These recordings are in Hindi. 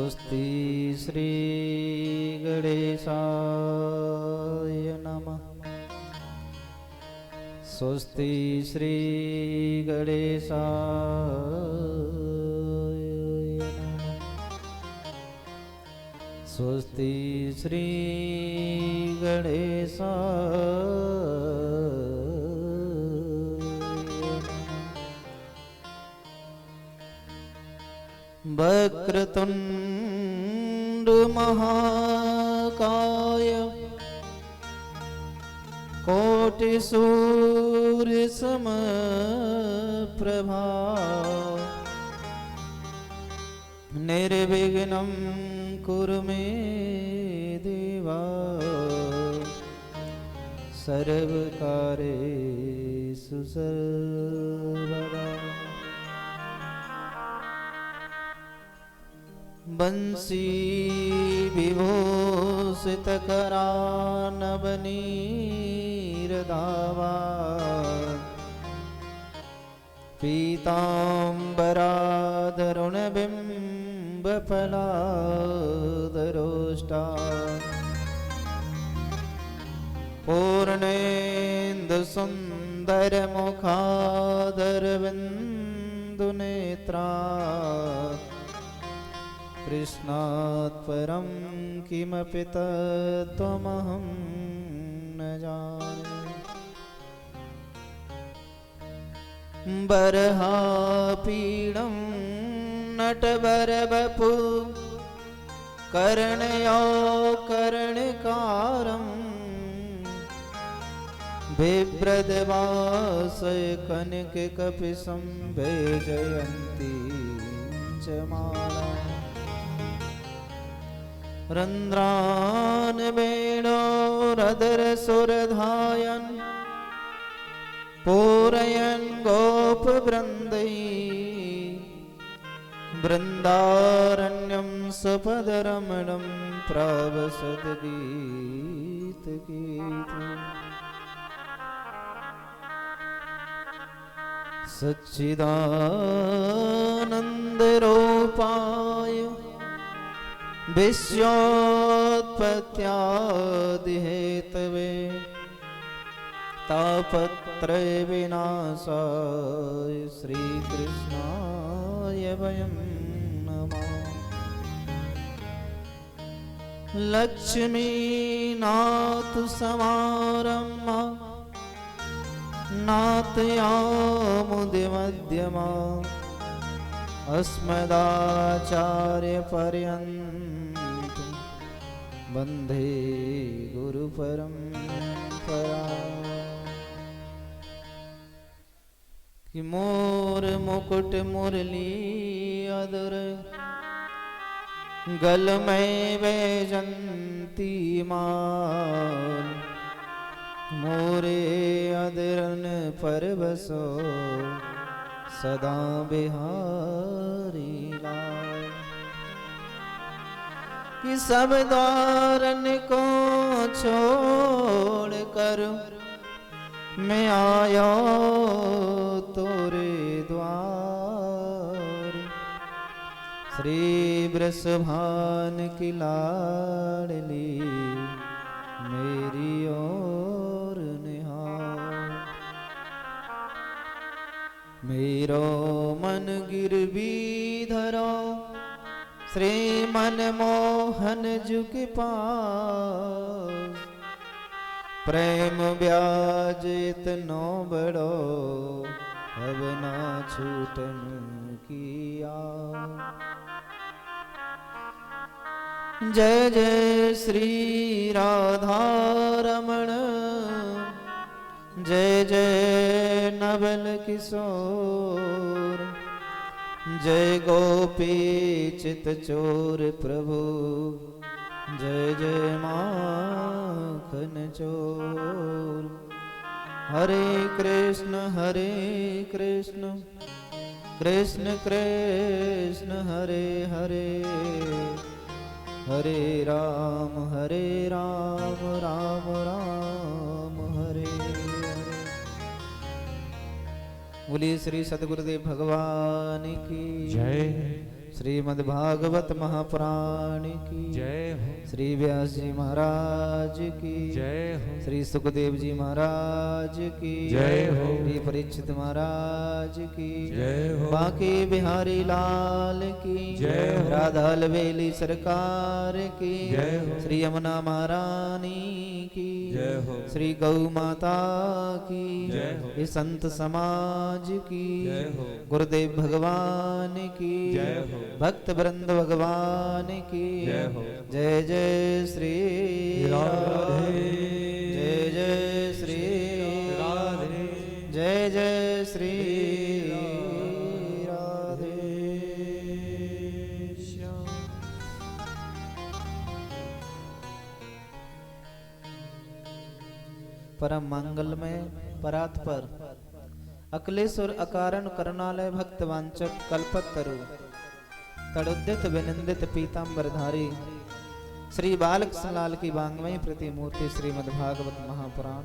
स्वस्ति श्री गणेशाय नमः। स्वस्ति श्री गणेशाय नमः। स्वस्ति श्री गणेशाय। वक्रतुंड महाकाय कोटिसूर्य समप्रभा निर्विघ्नं कुरु मे देवा सर्वकार्येषु सर्वदा। बंसी विभूषितकरानवनीरदावा पीताम्बराधरुणबिम्बफलाधरोष्टा पूर्णेन्दुसुन्दरमुखादरविन्दुनेत्रा कृष्णात् परं किमपि तत्त्वमहं न जाने। बर्हापीडं नटवरवपु कर्णयो कर्णकारं बिभ्रद्वासय कनककपिशं वैजयन्ती च माला। रन्ध्रान् वेणोरधरसुरधायन् पूरयन् गोपवृन्दै वृन्दारण्यं सपदरमणं प्रावसद्गीतगीतम्। सच्चिदानन्दरूपाय विश्वोत्पत्त्यादिहेतवे तापत्रय विनाशाय श्रीकृष्णाय वयं नमः। लक्ष्मीनाथ समारम्भा नाथयामुदिमध्यमा अस्मदाचार्यपर्यन्तं वन्दे गुरुपरम्परा। कि मोर मुकुट मुरली अधर गल में वैजंती माल मोरे अदरन पर बसो सदा बिहारी लाल। कि सब द्वारन को छोड़ कर मैं आया तोरे द्वार। श्री वृषभान की लाडली मेरी ओर निहार। मेरो मन गिरवी धरो श्री मनमोहन जुग पास। प्रेम ब्याज इतनो बड़ो अब ना छूटन किया। जय जय श्री राधा रमण जय जय नवल किशोर। जय गोपी चित चोर प्रभु जय जय माखन चोर। हरे कृष्ण कृष्ण कृष्ण हरे हरे हरे राम राम राम हरे हरे। बोलिए श्री सद्गुरुदेव भगवान की जय। श्रीमद्भागवत महापुराण की जय हो। श्री व्यास जी महाराज की जय हो। श्री सुखदेव जी महाराज की जय हो। श्री परीक्षित महाराज की जय हो। बांके बिहारी लाल की जय हो। राधा लवेली सरकार की जय हो। श्री यमुना महारानी की जय हो। श्री गौ माता की जय हो। ये संत समाज की जय हो। गुरुदेव भगवान की जय हो। भक्त वृंद भगवान की जय हो। जय जय श्री राधे। जय जय श्री राधे। जय जय श्री राधे श्याम। परम मंगल में परात्पर अकलेश्वर अकारण करुणालय भक्त वांचक कल्पतरु तड़ुद्यत विनिंदित पीतांबरधारी श्री बालकृष्ण लाल की वांग्मयी प्रतिमूर्ति श्रीमद्भागवत महापुराण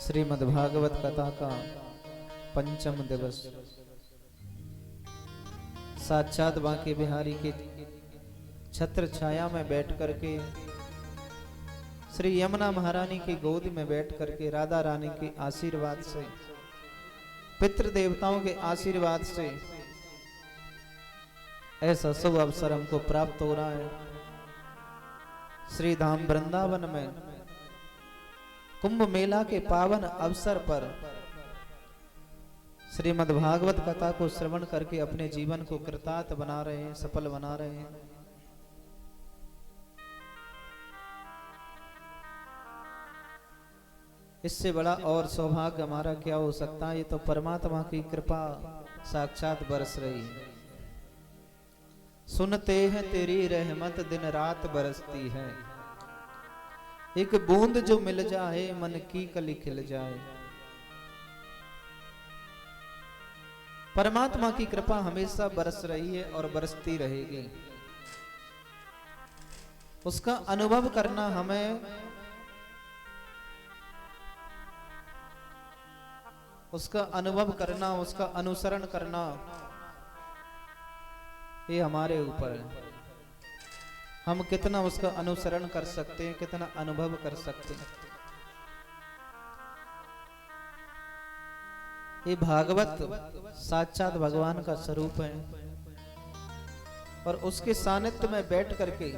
श्रीमद्भागवत कथा का पंचम दिवस साक्षात बांके बिहारी के छत्र छाया में बैठ करके श्री यमुना महारानी की गोद में बैठ करके राधा रानी के आशीर्वाद से पितृ देवताओं के आशीर्वाद से ऐसा शुभ अवसर हमको प्राप्त हो रहा है। श्री धाम वृंदावन में कुंभ मेला के पावन अवसर पर श्रीमद् भागवत कथा को श्रवण करके अपने जीवन को कृतार्थ बना रहे हैं, सफल बना रहे हैं। इससे बड़ा और सौभाग्य हमारा क्या हो सकता है। ये तो परमात्मा की कृपा साक्षात बरस रही है। सुनते हैं तेरी रहमत दिन रात बरसती है, एक बूंद जो मिल जाए मन की कली खिल जाए। परमात्मा की कृपा हमेशा बरस रही है और बरसती रहेगी। उसका अनुभव करना हमें उसका अनुभव करना, उसका अनुसरण करना, ये हमारे ऊपर है। हम कितना उसका अनुसरण कर सकते हैं, कितना अनुभव कर सकते हैं। ये भागवत साक्षात भगवान का स्वरूप है और उसके सानिध्य में बैठ करके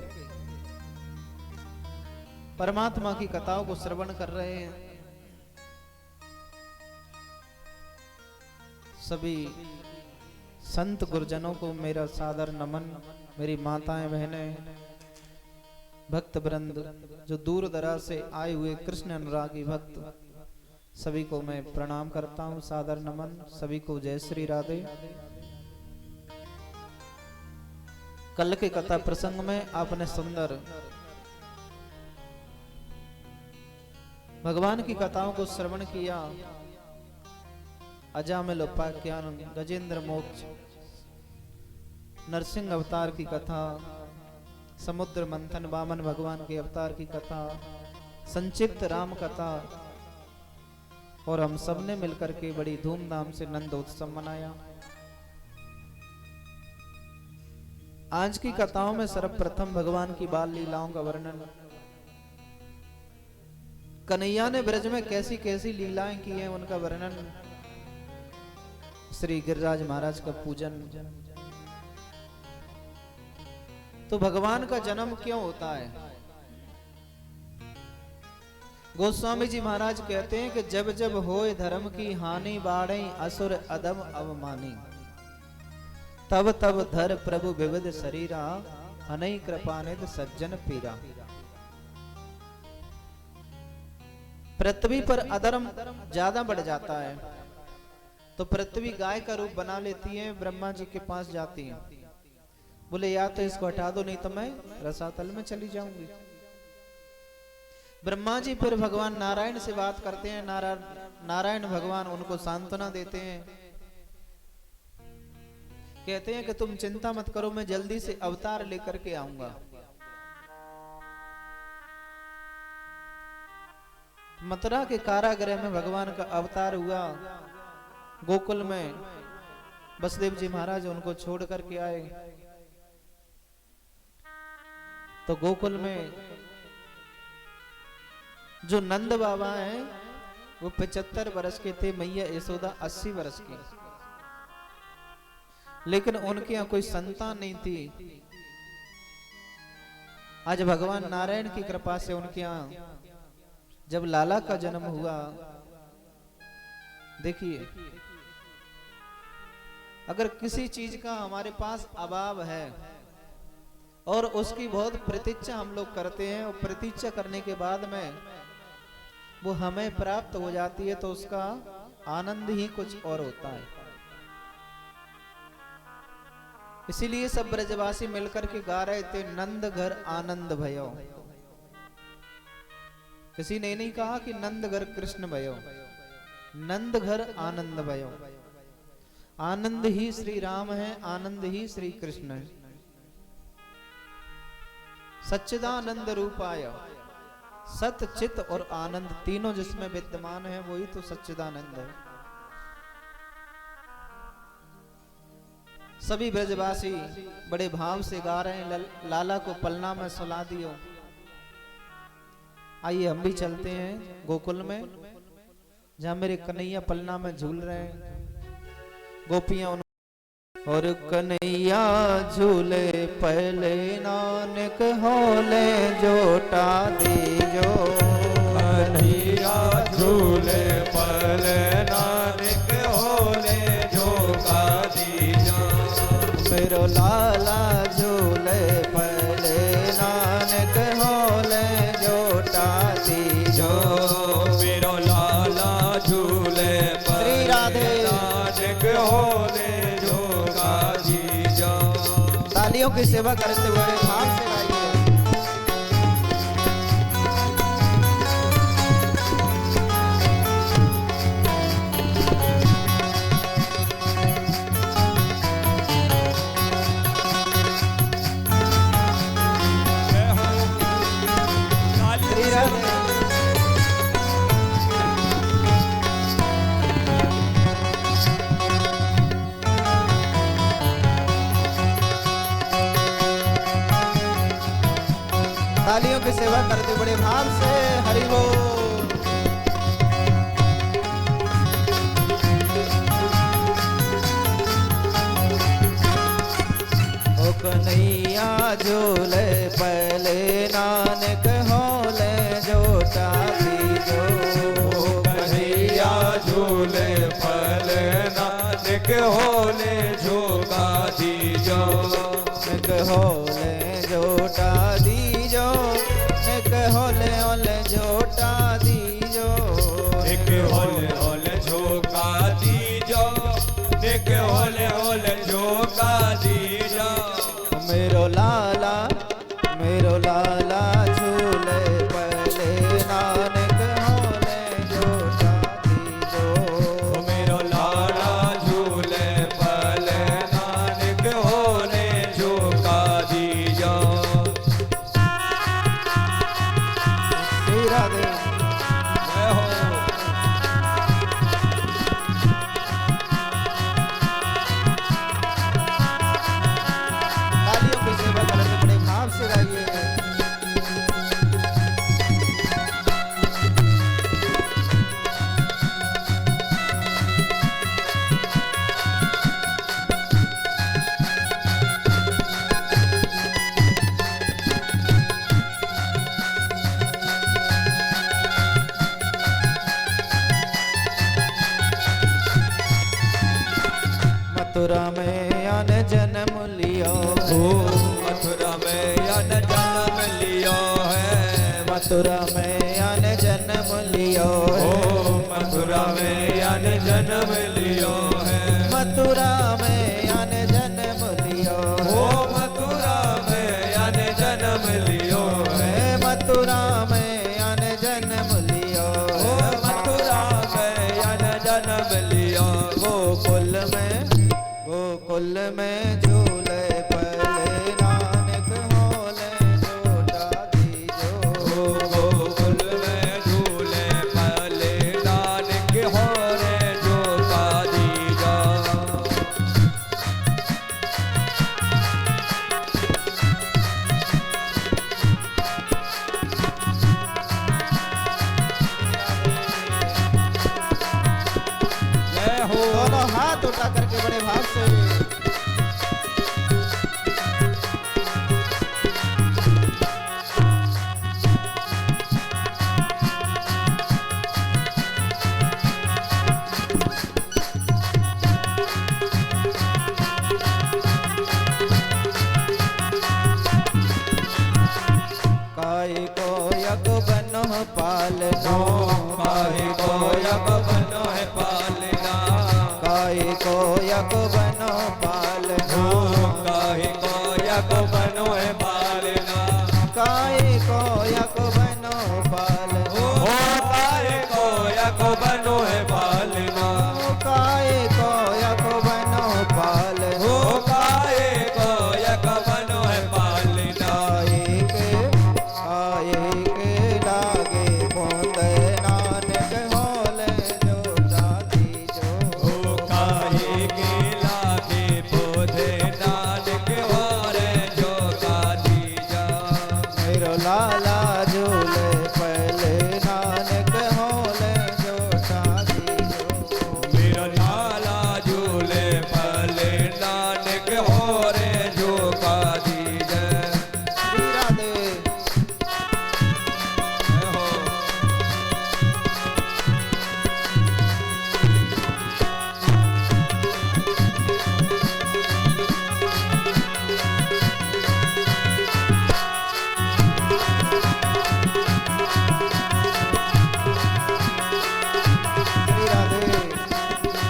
परमात्मा की कथाओं को श्रवण कर रहे हैं। सभी संत गुरुजनों को मेरा सादर नमन। मेरी माताएं बहनें भक्त वृंद जो दूर दराज से आए हुए कृष्ण अनुरागी भक्त, सभी को मैं प्रणाम करता हूं, सादर नमन। सभी को जय श्री राधे। कल के कथा प्रसंग में आपने सुंदर भगवान की कथाओं को श्रवण किया। अजामिल उपाख्यान, गजेंद्र मोक्ष, नरसिंह अवतार की कथा, समुद्र मंथन, वामन भगवान के अवतार की कथा, संक्षिप्त राम कथा, और हम सब ने मिलकर के बड़ी धूमधाम से नंदोत्सव मनाया। आज की कथाओं में सर्वप्रथम भगवान की बाल लीलाओं का वर्णन, कन्हैया ने ब्रज में कैसी कैसी लीलाएं की हैं उनका वर्णन, श्री गिरिराज महाराज का पूजन। तो भगवान का जन्म क्यों होता है? गोस्वामी जी महाराज कहते हैं कि जब जब होए धर्म की हानि, बाढ़े असुर अधम अवमानी, तब तब धर प्रभु विविध शरीरा, अनई कृपानिध सज्जन पीरा। पृथ्वी पर अधर्म ज्यादा बढ़ जाता है तो पृथ्वी गाय का रूप बना लेती है। ब्रह्मा जी के पास जाती हैं, बोले या तो इसको हटा दो, नहीं तो मैं रसातल में चली जाऊंगी। ब्रह्मा जी फिर भगवान नारायण से बात करते हैं। नारायण भगवान उनको सांत्वना देते हैं, कहते हैं कि तुम चिंता मत करो, मैं जल्दी से अवतार लेकर के आऊंगा। मथुरा के कारागृह में भगवान का अवतार हुआ। गोकुल में वसुदेव जी महाराज उनको छोड़ करके आए तो गोकुल में जो नंद बाबा हैं वो 75 वर्ष के थे, मैया यशोदा 80 वर्ष की, लेकिन उनके यहाँ कोई संतान नहीं थी। आज भगवान नारायण की कृपा से उनके यहाँ जब लाला का जन्म हुआ, देखिए अगर किसी चीज का हमारे पास अभाव है और उसकी बहुत प्रतीक्षा हम लोग करते हैं और प्रतीक्षा करने के बाद में वो हमें प्राप्त हो जाती है तो उसका आनंद ही कुछ और होता है। इसीलिए सब ब्रजवासी मिलकर के गा रहे थे, नंद घर आनंद भयो। किसी ने नहीं कहा कि नंद घर कृष्ण भयो, नंद घर आनंद भयो। आनंद ही श्री राम है, आनंद ही श्री कृष्ण है। सच्चिदानंद रूपाय, सत चित और आनंद तीनों जिसमें विद्यमान है वही तो सच्चिदानंद है। सभी ब्रजवासी बड़े भाव से गा रहे हैं, लाला को पलना में सुला दियो। आइए हम भी चलते हैं गोकुल में, जहां मेरे कन्हैया पलना में झूल रहे हैं। गोपियां और कन्हैया झूले पहले नानक होले जोटा दीजो। कन्हैया झूले पहले नानक होले जोटा दीजो। मेरो लाला झूले पहले नानक होले जोटा दीजो। मेरो लाला झूले श्री राधे नानक होले जोगा दीजो। तालियों की सेवा करते हुए भाव से गाइए। श्री राधे तालियों की सेवा करते बड़े भाव से हरि बोल। ओ कन्हैया झूले पहले नानक होले जोटा दीजो। कन्हैया झूले पहले नानक होले जोगा दीजो। नानक होले जोटा दीजो, नानक होले होले जोटा दीजो। एक होले होले जोगा दीजो, एक होले होले जोगा दीजो। मेरो लाला झूले पहले नानक होले जोटा दीजो। मेरो लाला झूले पहले नानक होले जोगा दीजो। श्री राधे जय हो। तालियों की सेवा करते बड़े भाव से गाइए। मथुरा में अन जन्म लियो ओ मथुरा में अन जन्म लियो है। मथुरा में अन जन्म लियो ओ मथुरा में अन जन्म लियो है। मथुरा में अन जन्म लियो ओ मथुरा में अन जन्म लियो है। मथुरा में अन जन्म लियो ओ मथुरा में अन जन्म लियो। गोकुल में झूले पहले नानक होले जोटा दीजो। गोकुल में झूले पहले नानक होले जोगा दीजो। उठा करके बड़े भाव से काहे को यक बनो पालना, काहे को यक बनो है पालना, काहे को यक बनो पालना, काहे को यक बनो है पालना, काहे को यक बनो पालना, काहे को यक बनो है पालना, काहे को यक बनो पालना, काहे को यक बनो है पालना, आए के लागे पोंद नानक होले जो जाती जो, काहे के लागे बोधे नानक होरे जो गादी जा, मेरो लाला झूले पहले नानक होले जो जाती जो, मेरा लाला झूले पले नानक होरे जो गादी जा। श्री राधे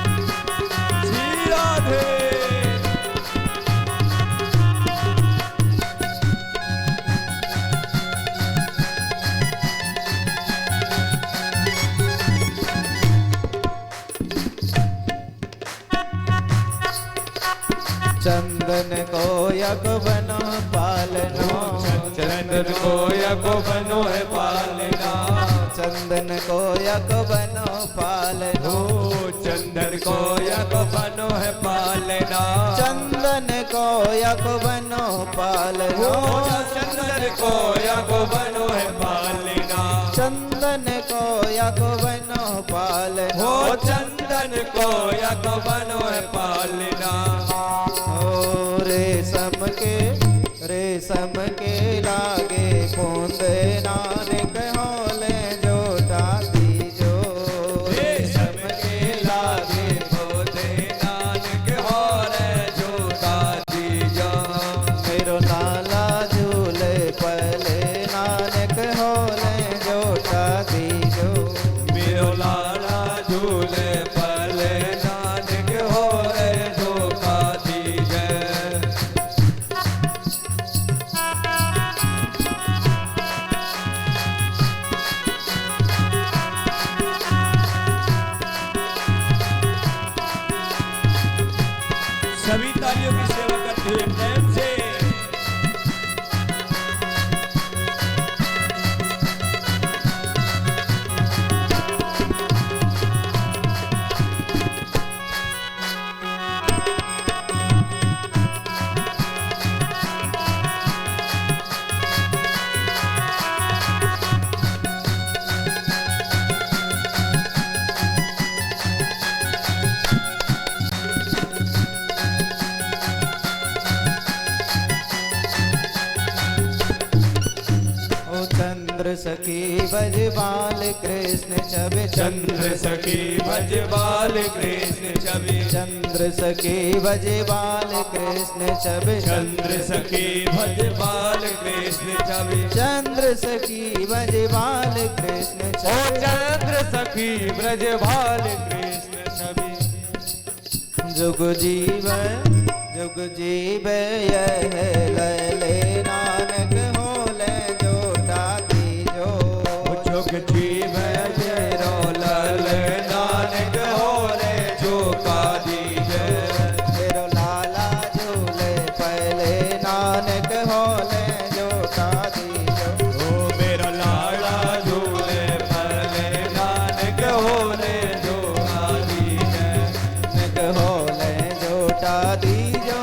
श्री राधे श्री राधे चंदन को यक बनो पालना, चंदन को यक बनो है पालना, चंदन को यक बनो पालना, चंदन को यक बनो है पालना, चंदन को यक बनो पालना, चंदन को यक बनो है पालना, चंदन को यक बनो पालना, चंदन को यक बनो है पालना, ओ रेशम के लागे पोंद नानक होले जो जाती जो, रेशम के लागे बोधे नानक होरे जो गादी जा, मेरो लाला झूले पहले नानक होले जो जाती जो, मेरो लाला झूले पले नानक होरे जो गादी जा। सभी तालियों की सेवा करते हुए प्रेम से चंद्र सखी बजबाल कृष्ण छवि, चंद्र सखी भजबाल कृष्ण छवि, चंद्र सखी बजबाल कृष्ण छवि, चंद्र सखी भजबाल कृष्ण छवि, चंद्र सखी बजबाल कृष्ण ओ छवि, चंद्र सखी ब्रजबाल कृष्ण छवि, जुग जीव यह लैले नानक होले जो जाती जो, जुग जीव जेरो लल नानक होरे जो गादी जय, मेरो लाला झूले पहले नानक होले जो जाती जो, ओ मेरा लाला झूले पले नानक होरे जो गादी जय, नक होले जोटा दीजो,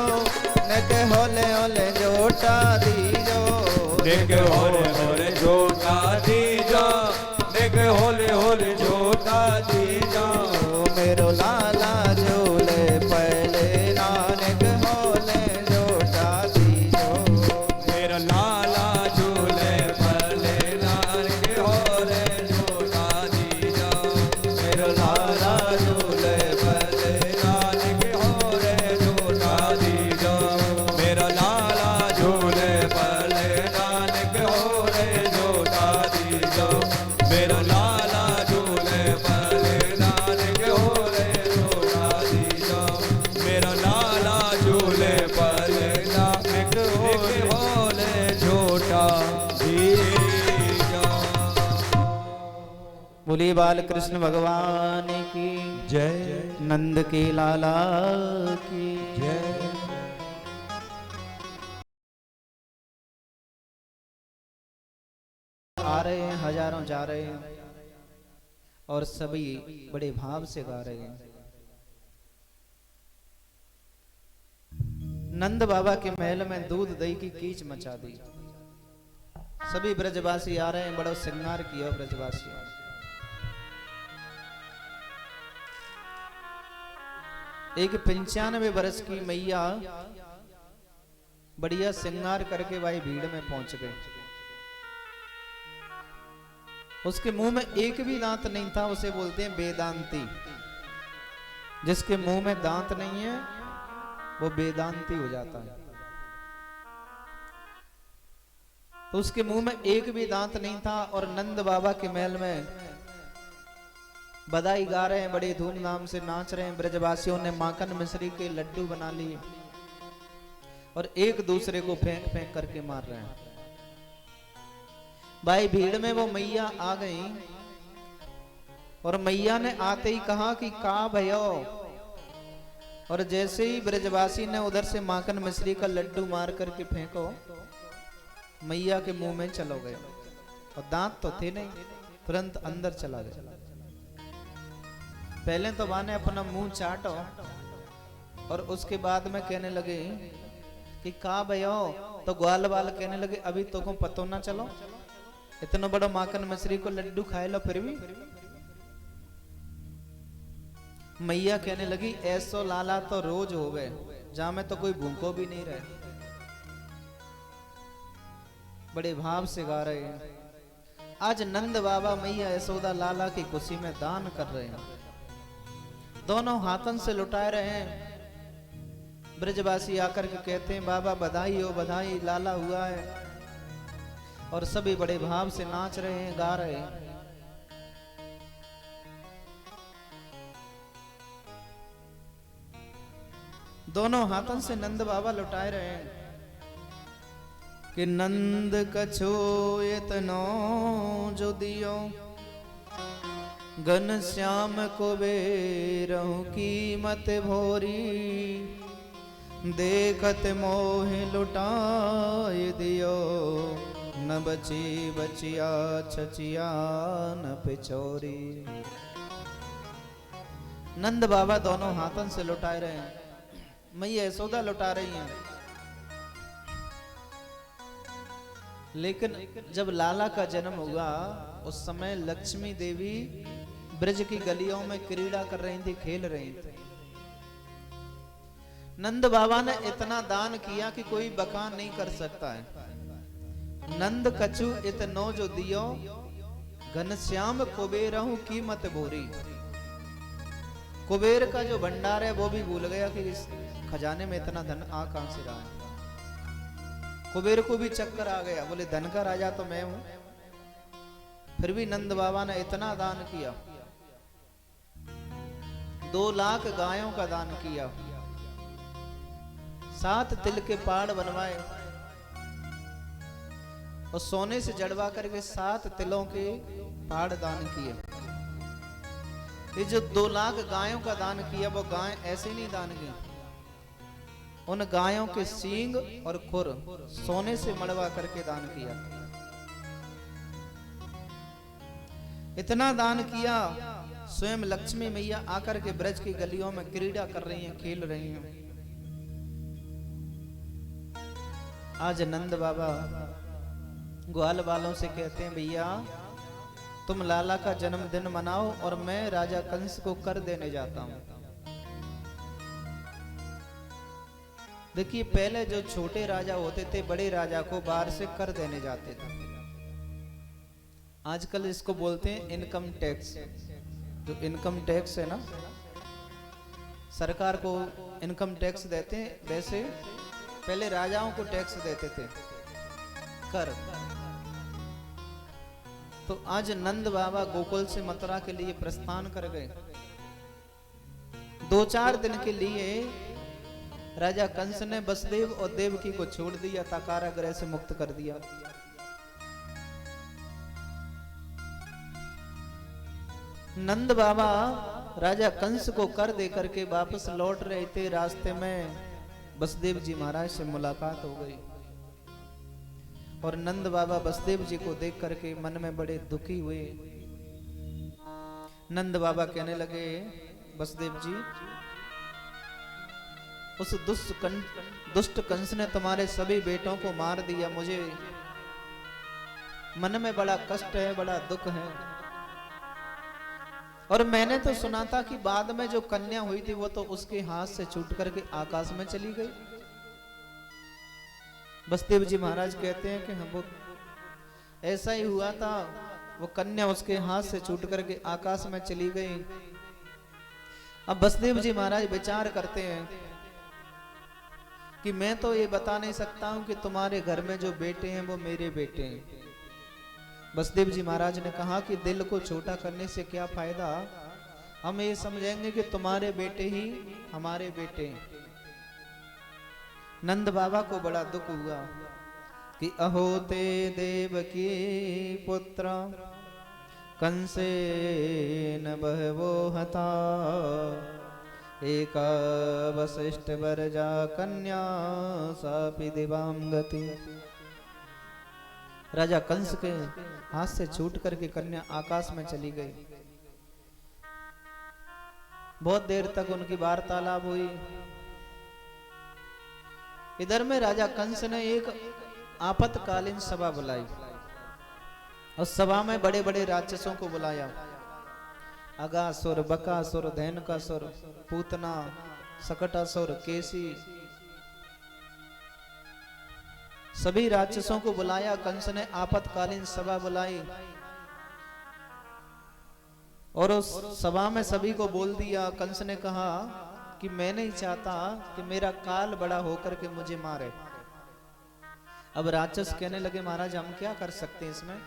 नक होले होले जोटा दीजो, देख होरे होरे जोटा दी जा, देख होले होले जोटा दी जा, मेरो लाला झूले बोलिए बाल कृष्ण भगवान की जय, नंद के लाला की जय। आ रहे हैं, हजारों जा रहे हैं और सभी बड़े भाव से गा रहे हैं। नंद बाबा के महल में दूध दही की कीच मचा दी। सभी ब्रजवासी आ रहे हैं, बड़ा श्रृंगार किया ब्रजवासियों। एक 95 वर्ष की मैया बढ़िया श्रृंगार करके भाई भीड़ में पहुंच गए। उसके मुंह में एक भी दांत नहीं था, उसे बोलते हैं वेदांती। जिसके मुंह में दांत नहीं है वो वेदांती हो जाता है। तो उसके मुंह में एक भी दांत नहीं था और नंद बाबा के महल में बधाई गा रहे हैं, बड़े धूमधाम से नाच रहे हैं। ब्रजवासियों ने माखन मिश्री के लड्डू बना लिए और एक दूसरे को फेंक फेंक करके मार रहे हैं। भाई भीड़ में वो मैया आ गई और मैया ने आते ही कहा कि का भयो। और जैसे ही ब्रजवासी ने उधर से माखन मिश्री का लड्डू मार करके फेंको, मैया के मुंह में चलो गए और दांत तो थे नहीं, तुरंत अंदर चला गया। पहले तो माने अपना मुंह चाटो और उसके बाद में कहने लगे कि का भयो। तो ग्वाल वाल कहने लगे अभी तो को पतो ना चलो, इतना बड़ा माखन मिश्री को लड्डू खाए लो फिर भी। मैया कहने लगी ऐसो लाला तो रोज हो गए, जहां में तो कोई भूखो भी नहीं रहे। बड़े भाव से गा रहे हैं। आज नंद बाबा मैया यशोदा लाला की खुशी में दान कर रहे हैं, दोनों हाथन से लुटाए रहे हैं। ब्रजवासी आकर के कहते हैं बाबा बधाई हो बधाई, लाला हुआ है। और सभी बड़े भाव से नाच रहे हैं, गा रहे हैं। दोनों हाथन से नंद बाबा लुटाए रहे हैं कि नंद कछो इतनो जो दियो, घन श्याम को बेरहु कीमत भोरी, देखत मोह लुटाए दियो, न बची बचिया छचिया न पिछोरी। नंद बाबा दोनों हाथन से लुटाए रहे हैं, मैया यशोदा लुटा रही हैं। लेकिन जब लाला का जन्म हुआ उस समय लक्ष्मी देवी ब्रज की गलियों में क्रीड़ा कर रही थी, खेल रही थी। नंद बाबा ने इतना दान किया कि कोई बखान नहीं कर सकता है। नंद कछु इतनो जो दियो, घनश्याम कुबेरहु कीमत भोरी। कुबेर का जो भंडार है वो भी भूल गया कि इस खजाने में इतना धन आ कहां से रहा है। कुबेर को भी चक्कर आ गया, बोले धन का राजा तो मैं हूं। फिर भी नंद बाबा ने इतना दान किया, 2 लाख गायों का दान किया, 7 तिल के पहाड़ बनवाए और सोने से जड़वा करके 7 तिलों के पहाड़ दान किए। ये जो 2 लाख गायों का दान किया वो गाय ऐसे नहीं दान की, उन गायों के सींग और खुर सोने से मड़वा करके दान किया। इतना दान किया, स्वयं लक्ष्मी मैया आकर के ब्रज की गलियों में क्रीड़ा कर रही हैं, खेल रही हैं। आज नंद बाबा ग्वाल वालों से कहते हैं भैया तुम लाला का जन्मदिन मनाओ और मैं राजा कंस को कर देने जाता हूं। देखिए पहले जो छोटे राजा होते थे बड़े राजा को बाहर से कर देने जाते थे। आजकल इसको बोलते हैं इनकम टैक्स। जो इनकम टैक्स है ना, सरकार को इनकम टैक्स देते हैं, वैसे पहले राजाओं को टैक्स देते थे, कर। तो आज नंद बाबा गोकुल से मथुरा के लिए प्रस्थान कर गए। 2-4 दिन के लिए राजा कंस ने वसुदेव और देवकी को छोड़ दिया था, कारागृह से मुक्त कर दिया। नंद बाबा राजा कंस को कर दे करके वापस लौट रहे थे। रास्ते में बसदेव जी महाराज से मुलाकात हो गई और नंद बाबा बसदेव जी को देख करके मन में बड़े दुखी हुए। नंद बाबा कहने लगे, बसदेव जी, उस दुष्ट कंस ने तुम्हारे सभी बेटों को मार दिया। मुझे मन में बड़ा कष्ट है, बड़ा दुख है। और मैंने तो सुना था कि बाद में जो कन्या हुई थी वो तो उसके हाथ से छूट करके आकाश में चली गई। बसदेव जी महाराज कहते हैं कि हाँ, वो ऐसा ही हुआ था। वो कन्या उसके हाथ से छूट करके आकाश में चली गई। अब बसदेव जी महाराज विचार करते हैं कि मैं तो ये बता नहीं सकता हूं कि तुम्हारे घर में जो बेटे हैं वो मेरे बेटे हैं। बसदेव जी महाराज ने कहा कि दिल को छोटा करने से क्या फायदा, हम ये समझेंगे कि तुम्हारे बेटे ही हमारे बेटे हैं। नंद बाबा को बड़ा दुख हुआ कि अहो ते देव की पुत्र कंसे न बहवो हता, एका वशिष्ठ वरजा कन्या सापि दिवाम गति। राजा कंस के हाथ से छूट करके कन्या आकाश में चली गई। बहुत देर तक उनकी वार्तालाप हुई। इधर में राजा कंस ने एक आपातकालीन सभा बुलाई और सभा में बड़े बड़े राक्षसों को बुलाया। अगासुर, बकासुर, धैनुकासुर, पूतना, सकटासुर, केसी, सभी राक्षसों को बुलाया। कंस ने आपातकालीन सभा बुलाई और उस सभा में सभी को बोल दिया। कंस ने कहा कि मैं नहीं चाहता कि मेरा काल बड़ा होकर के मुझे मारे। अब राक्षस कहने लगे, महाराज हम क्या कर सकते हैं इसमें।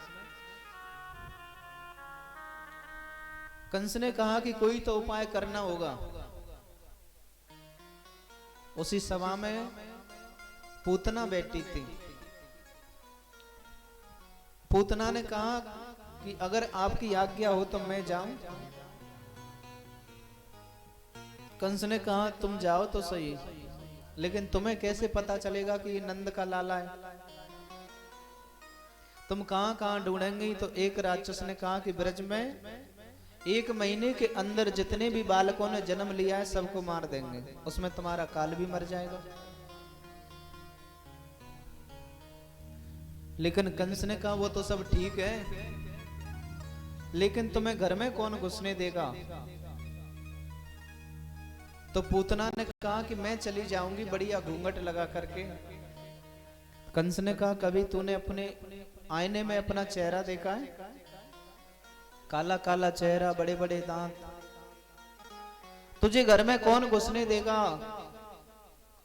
कंस ने कहा कि कोई तो उपाय करना होगा। उसी सभा में पूतना बैठी थी। पूतना ने कहा कि अगर आपकी आज्ञा हो तो मैं जाऊं। कंस ने कहा तुम जाओ तो सही, लेकिन तुम्हें कैसे पता चलेगा कि ये नंद का लाला है। तुम कहां कहां ढूंढेंगे। तो एक राक्षस ने कहा कि ब्रज में 1 महीने के अंदर जितने भी बालकों ने जन्म लिया है सबको मार देंगे, उसमें तुम्हारा काल भी मर जाएगा। लेकिन कंस ने कहा वो तो सब ठीक है, लेकिन तुम्हें घर में कौन घुसने देगा। तो पूतना ने कहा कि मैं चली जाऊंगी बढ़िया घूंघट लगा करके। कंस ने कहा कभी तूने अपने आईने में अपना चेहरा देखा है? काला काला चेहरा, बड़े बड़े दांत, तुझे घर में कौन घुसने देगा।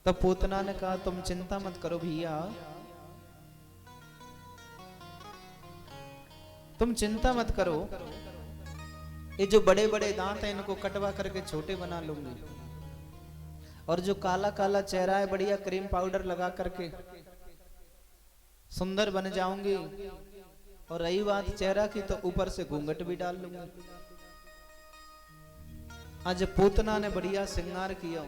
तो पूतना ने कहा तुम चिंता मत करो भैया, तुम चिंता मत करो, ये जो बड़े बड़े दांत हैं इनको कटवा करके छोटे बना लूंगी, और जो काला काला चेहरा है बढ़िया क्रीम पाउडर लगा करके सुंदर बन जाऊंगी, और रही बात चेहरा की तो ऊपर से घूंघट भी डाल लूंगी। आज पूतना ने बढ़िया श्रृंगार किया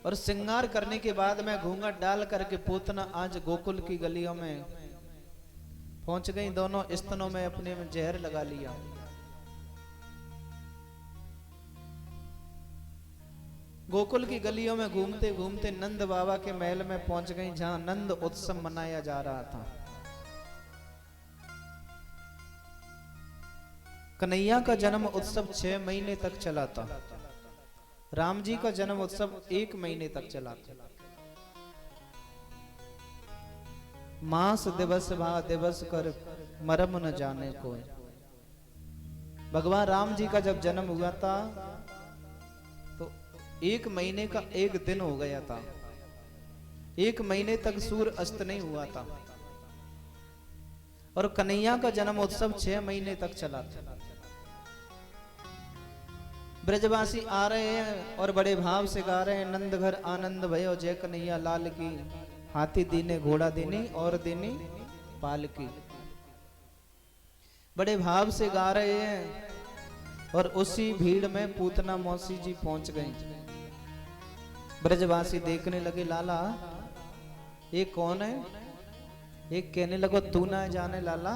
और श्रृंगार करने के बाद में घूंघट डाल करके पूतना आज गोकुल की गलियों में पहुंच गई। दोनों स्तनों में अपने में जहर लगा लिया। गोकुल की गलियों में घूमते घूमते नंद बाबा के महल में पहुंच गई, जहां नंद उत्सव मनाया जा रहा था। कन्हैया का जन्म उत्सव 6 महीने तक चला था। राम जी का जन्म उत्सव 1 महीने तक चला था। मास दिवस भा दिवस कर मरम न जाने को। भगवान राम जी का जब जन्म हुआ था तो 1 महीने का 1 दिन हो गया था। 1 महीने तक सूर्य अस्त नहीं हुआ था। और कन्हैया का जन्म उत्सव 6 महीने तक चला था। ब्रजवासी आ रहे हैं और बड़े भाव से गा रहे हैं, नंद घर आनंद भयो जय कन्हैया लाल की, हाथी दीने घोड़ा दीनी और दीनी पाल की। बड़े भाव से गा रहे हैं और उसी भीड़ में पूतना मौसी जी पहुंच गई। ब्रजवासी देखने लगे, लाला ये कौन है? एक कहने लगो, तू ना जाने लाला,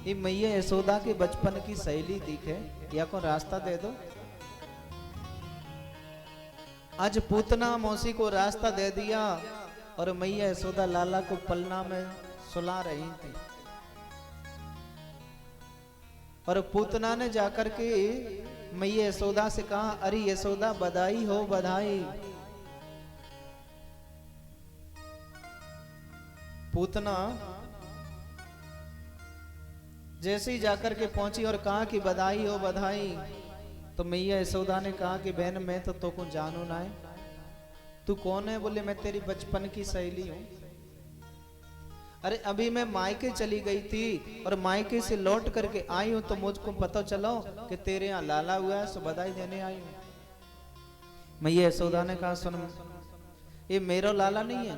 ये मैया यशोदा के बचपन की सहेली दिखे, या को रास्ता दे दो। आज पूतना मौसी को रास्ता दे दिया और मैया यशोदा लाला को पलना में सुला रही थी। और पूतना ने जाकर के मैया यशोदा से कहा, अरे यशोदा बधाई हो बधाई। पूतना जैसे ही जाकर के पहुंची और कहा कि बधाई हो बधाई, तो मैया यशोदा ने कहा कि बहन मैं तो को जानू ना है, तू कौन है? बोले मैं तेरी बचपन की सहेली हूं। अरे अभी मैं मायके चली गई थी और मायके से लौट करके आई हूं तो मुझको पता चलो कि तेरे यहाँ लाला हुआ है, सो बधाई देने आई हूं। मैया यशोदा ने कहा, सुन ये मेरा लाला नहीं है,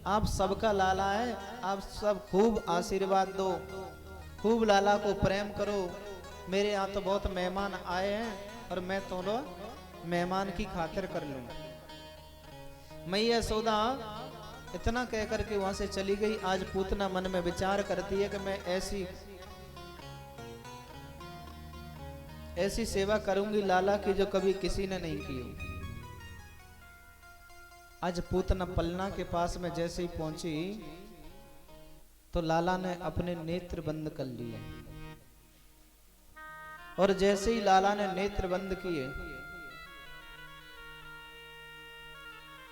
आप सबका लाला है, आप सब खूब आशीर्वाद दो, खूब लाला को प्रेम करो। मेरे यहाँ तो बहुत मेहमान आए हैं और मैं थोड़ा मेहमान की खातिर कर लूं। मैया यशोदा इतना कह करके वहां से चली गई। आज पूतना मन में विचार करती है कि मैं ऐसी सेवा करूंगी लाला की जो कभी किसी ने नहीं की हो। आज पूतना पलना के पास में जैसे ही पहुंची तो लाला ने अपने नेत्र बंद कर लिए, और जैसे ही लाला ने नेत्र बंद किए,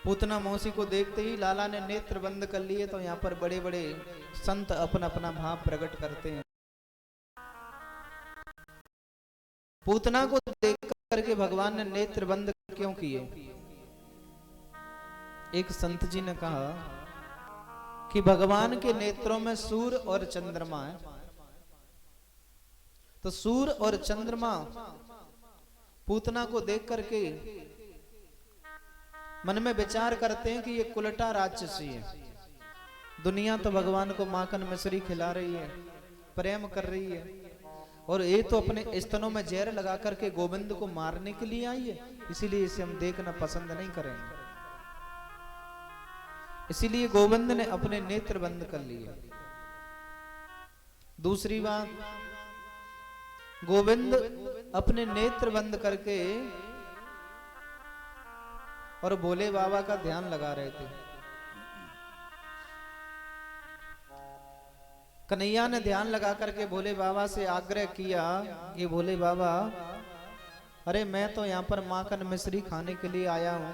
पूतना मौसी को देखते ही लाला ने नेत्र बंद कर लिए। तो यहाँ पर बड़े बड़े संत अपना अपना भाव प्रकट करते हैं। पूतना को देख करके भगवान ने नेत्र बंद क्यों किए? एक संत जी ने कहा कि भगवान के नेत्रों में सूर्य और चंद्रमा है, तो सूर्य और चंद्रमा पूतना को देख करके मन में विचार करते हैं कि ये कुलटा राक्षसी है। दुनिया तो भगवान को माखन मिश्री खिला रही है, प्रेम कर रही है, और ये तो अपने स्तनों में जहर लगा करके गोविंद को मारने के लिए आई है, इसीलिए इसे हम देखना पसंद नहीं करेंगे। इसीलिए गोविंद ने अपने नेत्र बंद कर लिए। दूसरी बात, गोविंद अपने नेत्र बंद करके और भोले बाबा का ध्यान लगा रहे थे। कन्हैया ने ध्यान लगा करके भोले बाबा से आग्रह किया कि भोले बाबा, अरे मैं तो यहाँ पर माखन मिश्री खाने के लिए आया हूँ,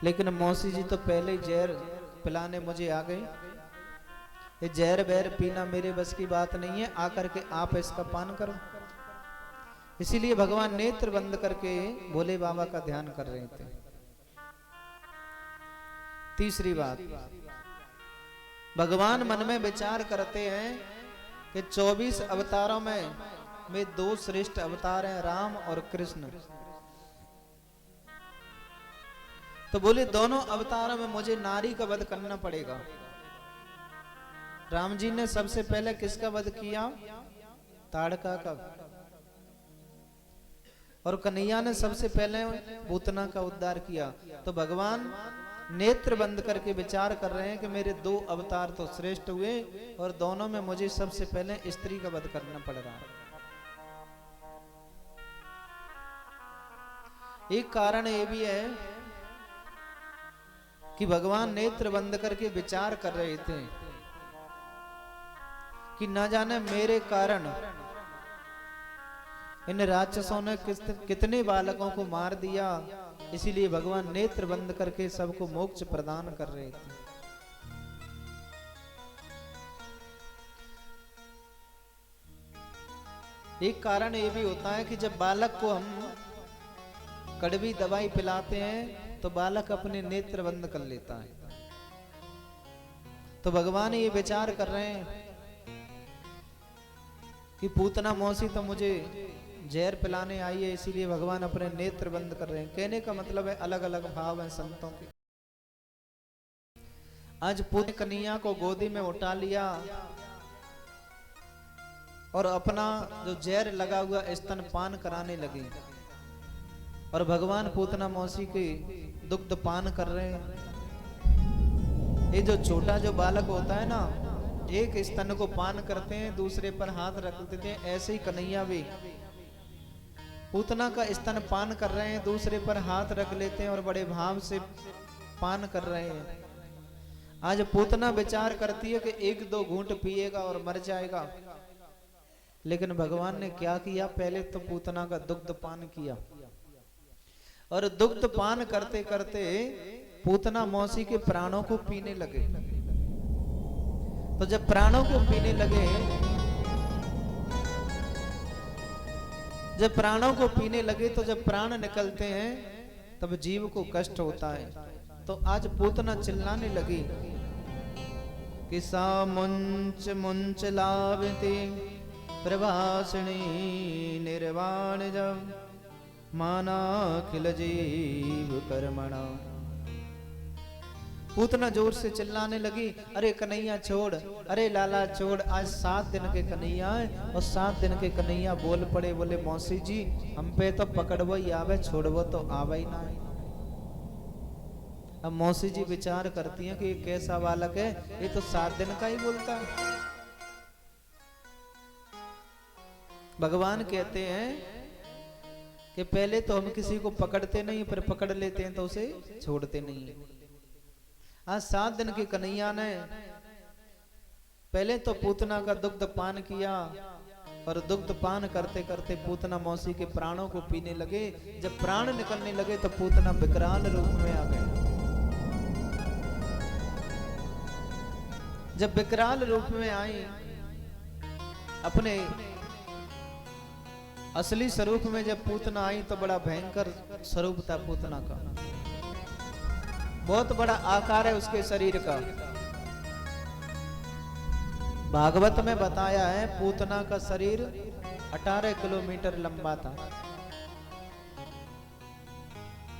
लेकिन मौसी जी तो पहले ही जहर पिलाने मुझे आ गई। ये जहर बहर पीना मेरे बस की बात नहीं है, आकर के आप इसका पान करो। इसीलिए भगवान नेत्र बंद करके भोले बाबा का ध्यान कर रहे थे। तीसरी बात, भगवान मन में विचार करते हैं कि 24 अवतारों में दो श्रेष्ठ अवतार हैं, राम और कृष्ण। तो बोले दोनों अवतारों में मुझे नारी का वध करना पड़ेगा। राम जी ने सबसे पहले किसका वध किया? ताड़का का। और कन्हैया ने सबसे पहले पूतना का उद्धार किया। तो भगवान नेत्र बंद करके विचार कर रहे हैं कि मेरे दो अवतार तो श्रेष्ठ हुए और दोनों में मुझे सबसे पहले स्त्री का वध करना पड़ रहा है। एक कारण ये भी है कि भगवान नेत्र बंद करके विचार कर रहे थे कि न जाने मेरे कारण इन राक्षसों ने कितने बालकों को मार दिया, इसीलिए भगवान नेत्र बंद करके सबको मोक्ष प्रदान कर रहे थे। एक कारण ये भी होता है कि जब बालक को हम कड़वी दवाई पिलाते हैं तो बालक अपने नेत्र बंद कर लेता है। तो भगवान ये विचार कर रहे हैं कि पूतना मौसी तो मुझे जहर पिलाने आई है, इसीलिए भगवान अपने नेत्र बंद कर रहे हैं। कहने का मतलब है अलग अलग भाव हैं संतों के। आज पूत कन्हैया को गोदी में उठा लिया और अपना जो जहर लगा हुआ स्तन पान कराने लगी और भगवान पूतना मौसी के दुग्ध पान कर रहे हैं। ये जो छोटा जो बालक होता है ना, एक स्तन को पान करते हैं, दूसरे पर हाथ रख देते हैं, ऐसे ही कन्हैया भी पूतना का स्तन पान कर रहे हैं, दूसरे पर हाथ रख लेते हैं और बड़े भाव से पान कर रहे हैं। आज पूतना विचार करती है कि एक दो घूंट पिएगा और मर जाएगा, लेकिन भगवान ने क्या किया, पहले तो पूतना का दुग्ध पान किया और दुग्ध पान करते करते पूतना मौसी के प्राणों को पीने लगे। तो जब प्राणों को पीने लगे, जब प्राणों को पीने लगे तो जब प्राण निकलते हैं तब जीव को कष्ट होता है। तो आज पूतना चिल्लाने लगी कि सा मुंच मुंच लावती प्रभाषणी निर्वाण जब माना खिल जीव कर्मणा। पूतना जोर से चिल्लाने लगी, अरे कन्हैया छोड़, अरे लाला छोड़, आज 7 दिन के कन्हैया है और 7 दिन के कन्हैया बोल पड़े, बोले मौसी जी हम पे तो पकड़वो ही आवे, छोड़वो तो आवे ही ना। अब मौसी जी विचार करती हैं कि ये कैसा बालक है, ये तो 7 दिन का ही बोलता है। भगवान कहते हैं कि पहले तो हम किसी को पकड़ते नहीं, पर पकड़ लेते हैं तो उसे छोड़ते नहीं है। आज 7 दिन की कन्हैया ने पहले तो पूतना का दुग्ध पान किया और दुग्ध पान करते करते पूतना मौसी के प्राणों को पीने लगे। जब प्राण निकलने लगे तो पूतना विकराल रूप में आ गए। जब विकराल रूप में आई, अपने असली स्वरूप में जब पूतना आई तो बड़ा भयंकर स्वरूप था पूतना का, बहुत बड़ा आकार है उसके शरीर का। भागवत में बताया है पूतना का शरीर 18 किलोमीटर लंबा था।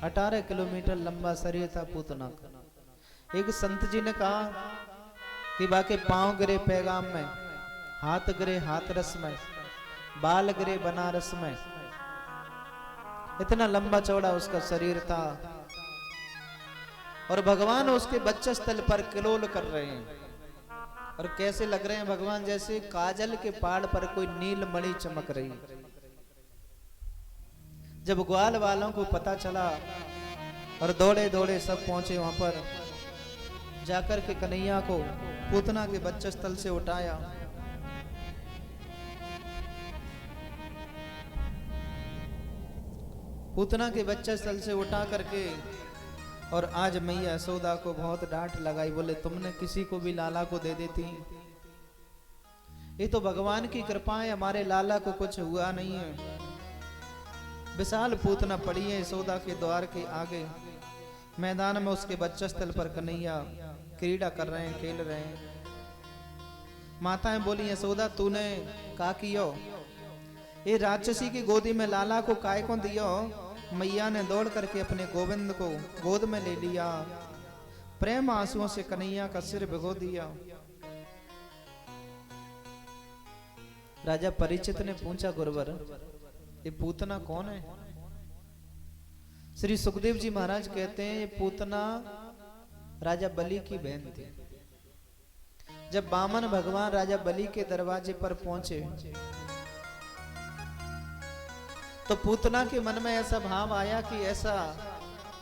18 किलोमीटर लंबा शरीर था पूतना का। एक संत जी ने कहा कि बाकी पांव गिरे पैगाम में, हाथ गिरे हाथरस में, बाल गिरे बनारस में। इतना लंबा चौड़ा उसका शरीर था और भगवान उसके वक्षस्थल पर किलोल कर रहे हैं। और कैसे लग रहे हैं भगवान, जैसे काजल के पहाड़ पर कोई नील मणि चमक रही। जब ग्वाल वालों को पता चला और दौड़े दौड़े सब पहुंचे वहां पर, जाकर के कन्हैया को पूतना के वक्षस्थल से उठाया। पूतना के वक्षस्थल से उठा करके और आज मैया यशोदा को बहुत डांट लगाई, बोले तुमने किसी को भी लाला को दे देती। ये तो भगवान की कृपा है, हमारे लाला को कुछ हुआ नहीं है। विशाल पूतना पड़ी है यशोदा के द्वार के आगे मैदान में, उसके वक्षस्थल पर कन्हैया क्रीड़ा कर रहे हैं, खेल रहे हैं। माताएं बोली यशोदा तूने का कियो, ये राक्षसी की गोदी में लाला को काय को दियो। मैया ने दौड़ करके अपने गोविंद को गोद में ले लिया, प्रेम आंसुओं से कन्हैया का सिर भिगो दिया। राजा परीक्षित ने पूछा गुरुवर ये पूतना कौन है? श्री सुखदेव जी महाराज कहते हैं ये पूतना राजा बलि की बहन थी। जब वामन भगवान राजा बलि के दरवाजे पर पहुंचे तो पूतना के मन में ऐसा भाव आया कि ऐसा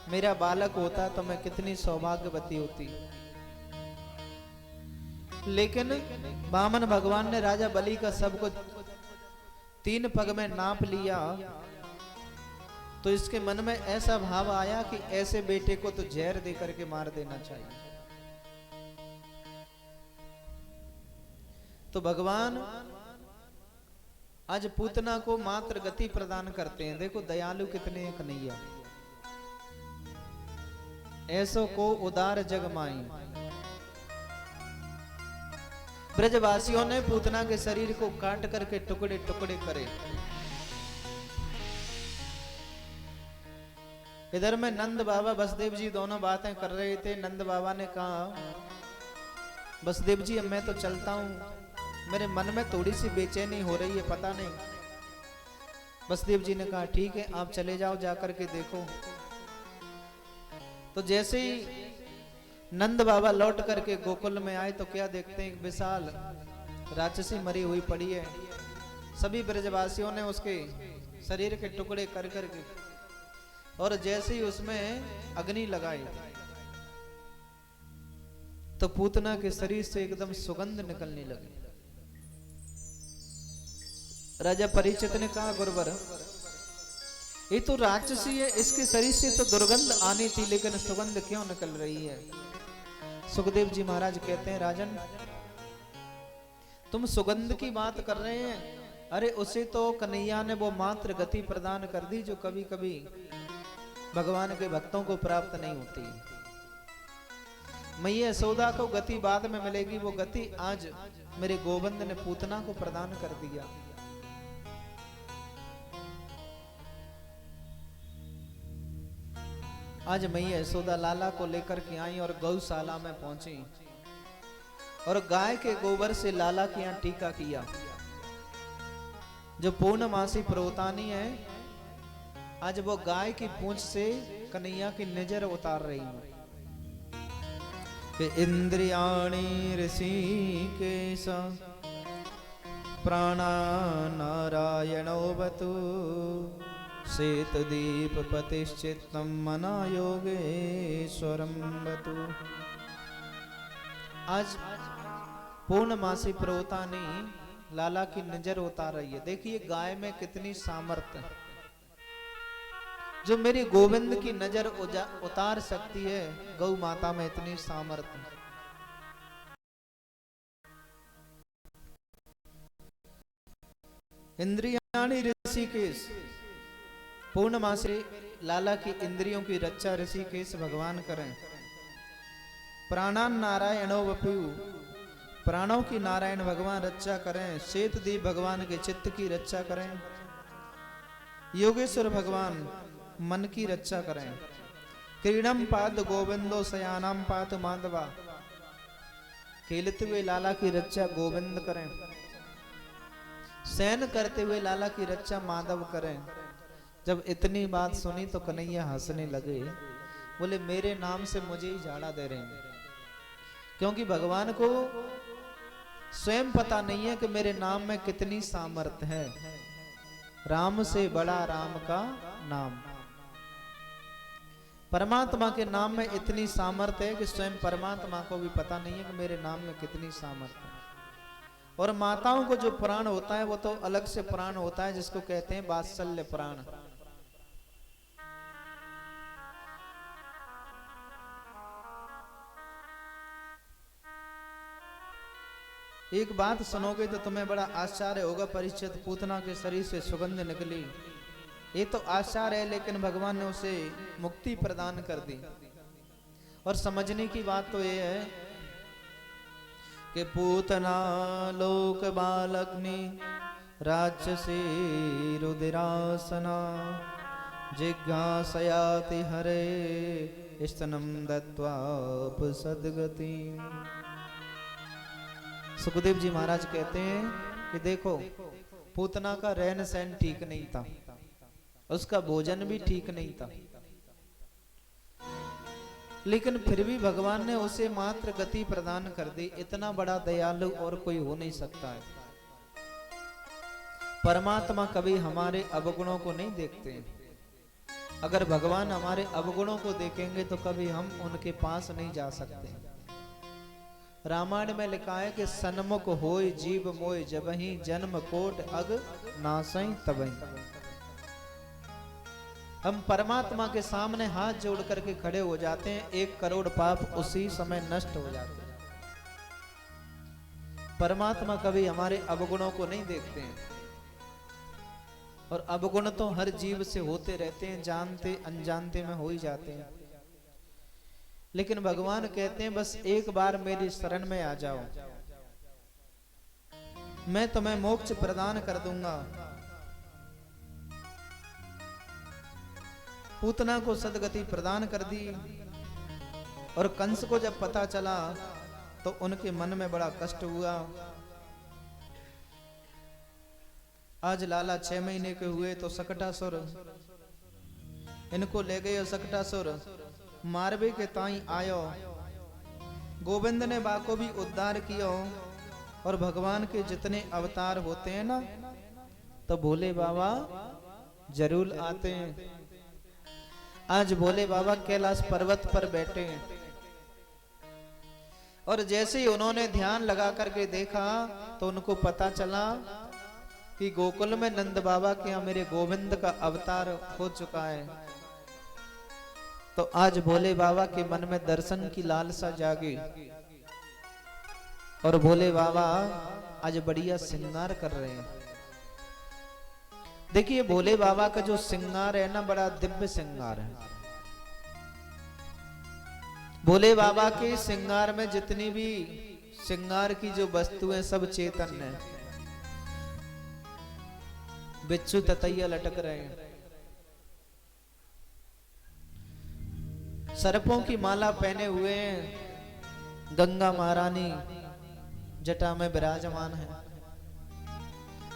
मेरा बालक होता तो मैं कितनी सौभाग्यवती होती। लेकिन वामन भगवान ने राजा बलि का सब कुछ 3 पग में नाप लिया तो इसके मन में ऐसा भाव आया कि ऐसे बेटे को तो जहर दे करके मार देना चाहिए। तो भगवान आज पूतना को मात्र गति प्रदान करते हैं। देखो दयालु कितने हैं कन्हैया, ऐसो को उदार जग माई। ब्रजवासियों ने पूतना के शरीर को काट करके टुकड़े टुकड़े करे। इधर में नंद बाबा वसुदेव जी दोनों बातें कर रहे थे। नंद बाबा ने कहा वसुदेव जी अब मैं तो चलता हूं, मेरे मन में थोड़ी सी बेचैनी हो रही है, पता नहीं। वसुदेव जी ने कहा ठीक है, आप चले जाओ, जाकर के देखो। तो जैसे ही नंद बाबा लौट करके गोकुल में आए तो क्या देखते हैं, एक विशाल राक्षसी मरी हुई पड़ी है। सभी ब्रजवासियों ने उसके शरीर के टुकड़े कर करके और जैसे ही उसमें अग्नि लगाई तो पूतना के शरीर से एकदम सुगंध निकलने लगी। राजा परीक्षित ने कहा गुरुवर, ये तो राक्षसी है, इसके शरीर से तो दुर्गंध आनी थी, लेकिन सुगंध क्यों निकल रही है? सुखदेव जी महाराज कहते हैं राजन, तुम सुगंध की बात कर रहे हैं, अरे उसे तो कन्हैया ने वो मात्र गति प्रदान कर दी जो कभी कभी भगवान के भक्तों को प्राप्त नहीं होती। मैया यशोदा को गति बाद में मिलेगी, वो गति आज मेरे गोविंद ने पूतना को प्रदान कर दिया। आज मैया यशोदा लाला को लेकर के आई और गौशाला में पहुंची और गाय के गोबर से लाला के यहाँ टीका किया। जो पूर्णमासी प्रवतानी है, आज वो गाय की पूंछ से कन्हैया की नजर उतार रही है। इंद्रियाणि ऋषिकेश प्राणा नारायणो वतु श्वेत दीप पतिश्चित्तम मना योगेश्वरम वतु। आज पूर्णमासी प्रवतानी लाला की नजर उतार रही है। देखिए गाय में कितनी सामर्थ्य है, जो मेरी गोविंद की नजर उतार सकती है, गौ माता में इतनी सामर्थ्य। इंद्रियाणि ऋषिकेश, पूर्णमासी लाला की इंद्रियों की रक्षा ऋषिकेश भगवान करें। प्राणान नारायणो वपु, प्राणों की नारायण भगवान रक्षा करें। श्वेतदीप भगवान के चित्त की रक्षा करें। योगेश्वर भगवान मन की रक्षा करें। क्रीडम पाद गोविंदो शयानम पात माधवा, खेलते हुए लाला की रक्षा गोविंद करें। शयन करते हुए लाला की रक्षा माधव करें। जब इतनी बात सुनी तो कन्हैया हंसने लगे, बोले मेरे नाम से मुझे ही झाड़ा दे रहे हैं, क्योंकि भगवान को स्वयं पता नहीं है कि मेरे नाम में कितनी सामर्थ्य है। राम से बड़ा राम का नाम, परमात्मा के नाम में इतनी सामर्थ्य है कि स्वयं परमात्मा को भी पता नहीं है कि मेरे नाम में कितनी सामर्थ्य है। और माताओं को जो प्राण होता है वो तो अलग से प्राण होता है, जिसको कहते हैं वात्सल्य प्राण। एक बात सुनोगे तो तुम्हें बड़ा आश्चर्य होगा। परीक्षित, पूतना के शरीर से सुगंध निकली, ये तो आश्चर्य है, लेकिन भगवान ने उसे मुक्ति प्रदान कर दी। और समझने की बात तो ये है कि पूतना लोक बालग्नि राक्षसी रुदिरासना जिज्ञासयाति हरे स्तनम दत्वा सद्गति। सुखदेव जी महाराज कहते हैं कि देखो, पूतना का रहन सहन ठीक नहीं था, उसका भोजन भी ठीक नहीं था, लेकिन फिर भी भगवान ने उसे मात्र गति प्रदान कर दी। इतना बड़ा दयालु और कोई हो नहीं सकता है। परमात्मा कभी हमारे अवगुणों को नहीं देखते हैं। अगर भगवान हमारे अवगुणों को देखेंगे तो कभी हम उनके पास नहीं जा सकते। रामायण में लिखा है कि सन्मुख होय जीव मोय जबहि जन्म कोट अग नासई तबहि। हम परमात्मा के सामने हाथ जोड़ करके खड़े हो जाते हैं, 1 करोड़ पाप उसी समय नष्ट हो जाते हैं। परमात्मा कभी हमारे अवगुणों को नहीं देखते हैं, और अवगुण तो हर जीव से होते रहते हैं, जानते अनजानते में हो ही जाते हैं। लेकिन भगवान कहते हैं बस एक बार मेरी शरण में आ जाओ, मैं तुम्हें मोक्ष प्रदान कर दूंगा। पूतना को सदगति प्रदान कर दी, और कंस को जब पता चला तो उनके मन में बड़ा कष्ट हुआ। आज लाला 6 महीने के हुए तो सकटासुर इनको ले गए। सकटासुर मारवे के ताई आयो, गोविंद ने बाको भी उद्धार कियो। और भगवान के जितने अवतार होते हैं ना, तो भोले बाबा जरूर आते हैं। आज भोले बाबा कैलाश पर्वत पर बैठे हैं, और जैसे ही उन्होंने ध्यान लगा करके देखा तो उनको पता चला कि गोकुल में नंद बाबा के यहाँ मेरे गोविंद का अवतार हो चुका है। तो आज भोले बाबा के मन में दर्शन की लालसा जागी, और भोले बाबा आज बढ़िया श्रृंगार कर रहे हैं। देखिए भोले बाबा का जो श्रृंगार है ना, बड़ा दिव्य श्रृंगार है। भोले बाबा के श्रृंगार में जितनी भी श्रृंगार की जो वस्तुएं सब चेतन है। बिच्छू ततैया लटक रहे हैं, सर्पों की माला पहने हुए हैं, गंगा महारानी जटा में विराजमान है।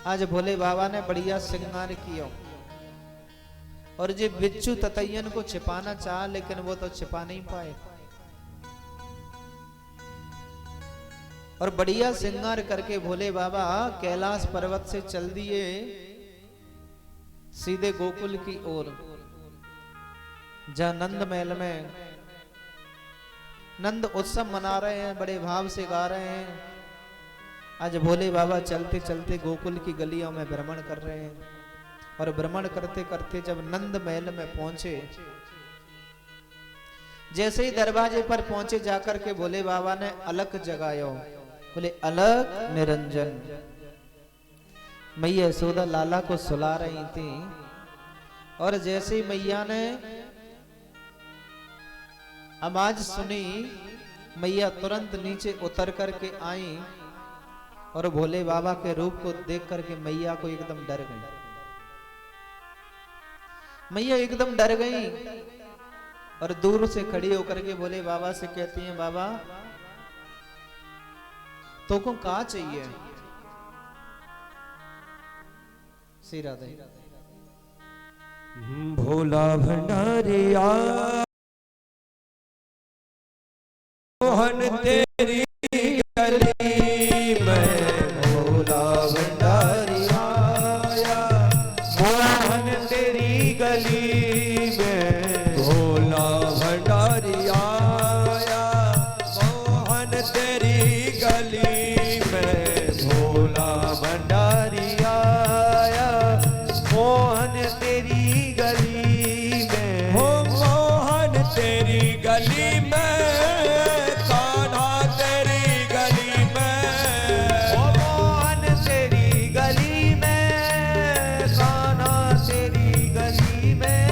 आज भोले बाबा ने बढ़िया श्रृंगार किया, और जो बिच्छू ततैयन को छिपाना चाहा लेकिन वो तो छिपा नहीं पाए। और बढ़िया श्रृंगार करके भोले बाबा कैलाश पर्वत से चल दिए सीधे गोकुल की ओर, जहां नंद महल में नंद उत्सव मना रहे हैं, बड़े भाव से गा रहे हैं। आज भोले बाबा चलते चलते गोकुल की गलियों में भ्रमण कर रहे हैं, और भ्रमण करते करते जब नंद महल में पहुंचे, जैसे ही दरवाजे पर पहुंचे जाकर के भोले बाबा ने अलख जगायो, बोले अलख निरंजन। मैया यशोदा लाला को सुला रही थी, और जैसे ही मैया ने आवाज सुनी, मैया तुरंत नीचे उतर करके आई, और भोले बाबा के रूप को देख करके मैया को एकदम डर गई। मैया एकदम डर गई, और दूर से खड़ी होकर के भोले बाबा से कहती हैं, बाबा तो को का चाहिए? श्री राधे। भोला भंडारिया मोहन तेरी गली में, भोला भंडारिया मोहन तेरी गली में, भोला भंडारिया मोहन तेरी गली में, भोला भंडारिया मोहन तेरी गली में, हो मोहन तेरी गली में, कान्हा तेरी गली में, हो मोहन तेरी गली में, कान्हा तेरी गली में।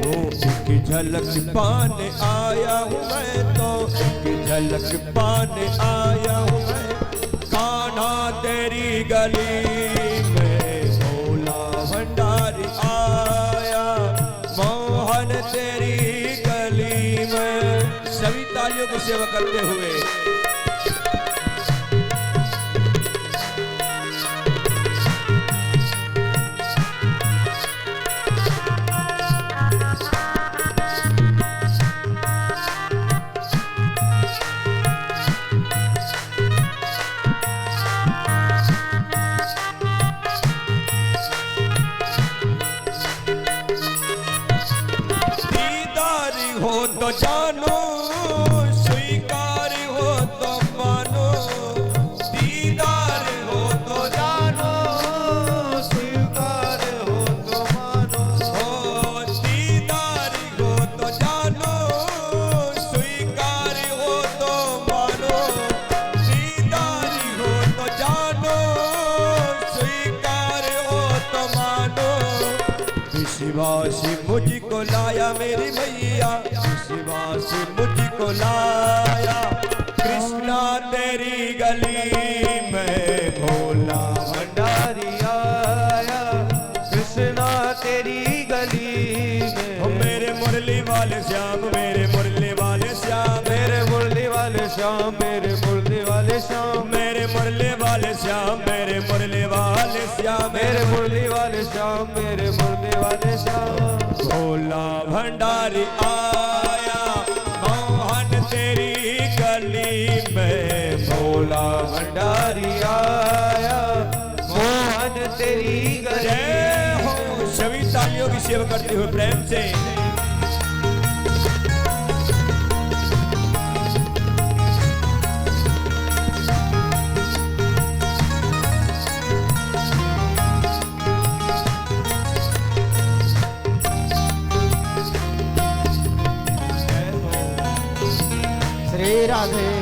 ओ एक झलक पाने आया हूँ मैं, तो एक झलक पाने आया हूँ मैं, कान्हा तेरी गली में, भोला भंडारी आया मोहन तेरी गली में। सभी तालियों की सेवा करते हुए तो जानो, स्वीकार हो तो मानो, दीदार हो तो जानो, स्वीकार हो तो मानो, हो दीदार हो तो जानो, स्वीकार हो तो मानो, दीदार हो तो जानो, स्वीकार हो तो मानो। विश्वास मुझको लाया मेरी मैया, विश्वास मुझको लाया, कृष्णा तेरी गली में, भोला भंडारी आया, कृष्णा तेरी गली में। हो मेरे मुरली वाले श्याम, मेरे मुरली वाले श्याम, मेरे मुरली वाले श्याम, मेरे मुरली वाले श्याम, मेरे मुरली वाले श्याम, मेरे मुरली वाले श्याम। श्याम मेरे मुरली वाले श्याम मेरे मुरली वाले श्याम भोला भंडारी आया मोहन तेरी गली में भोला भंडारी आया मोहन तेरी गली जय हो। सभी तालियों की सेवा करते हुए प्रेम से श्री राधे।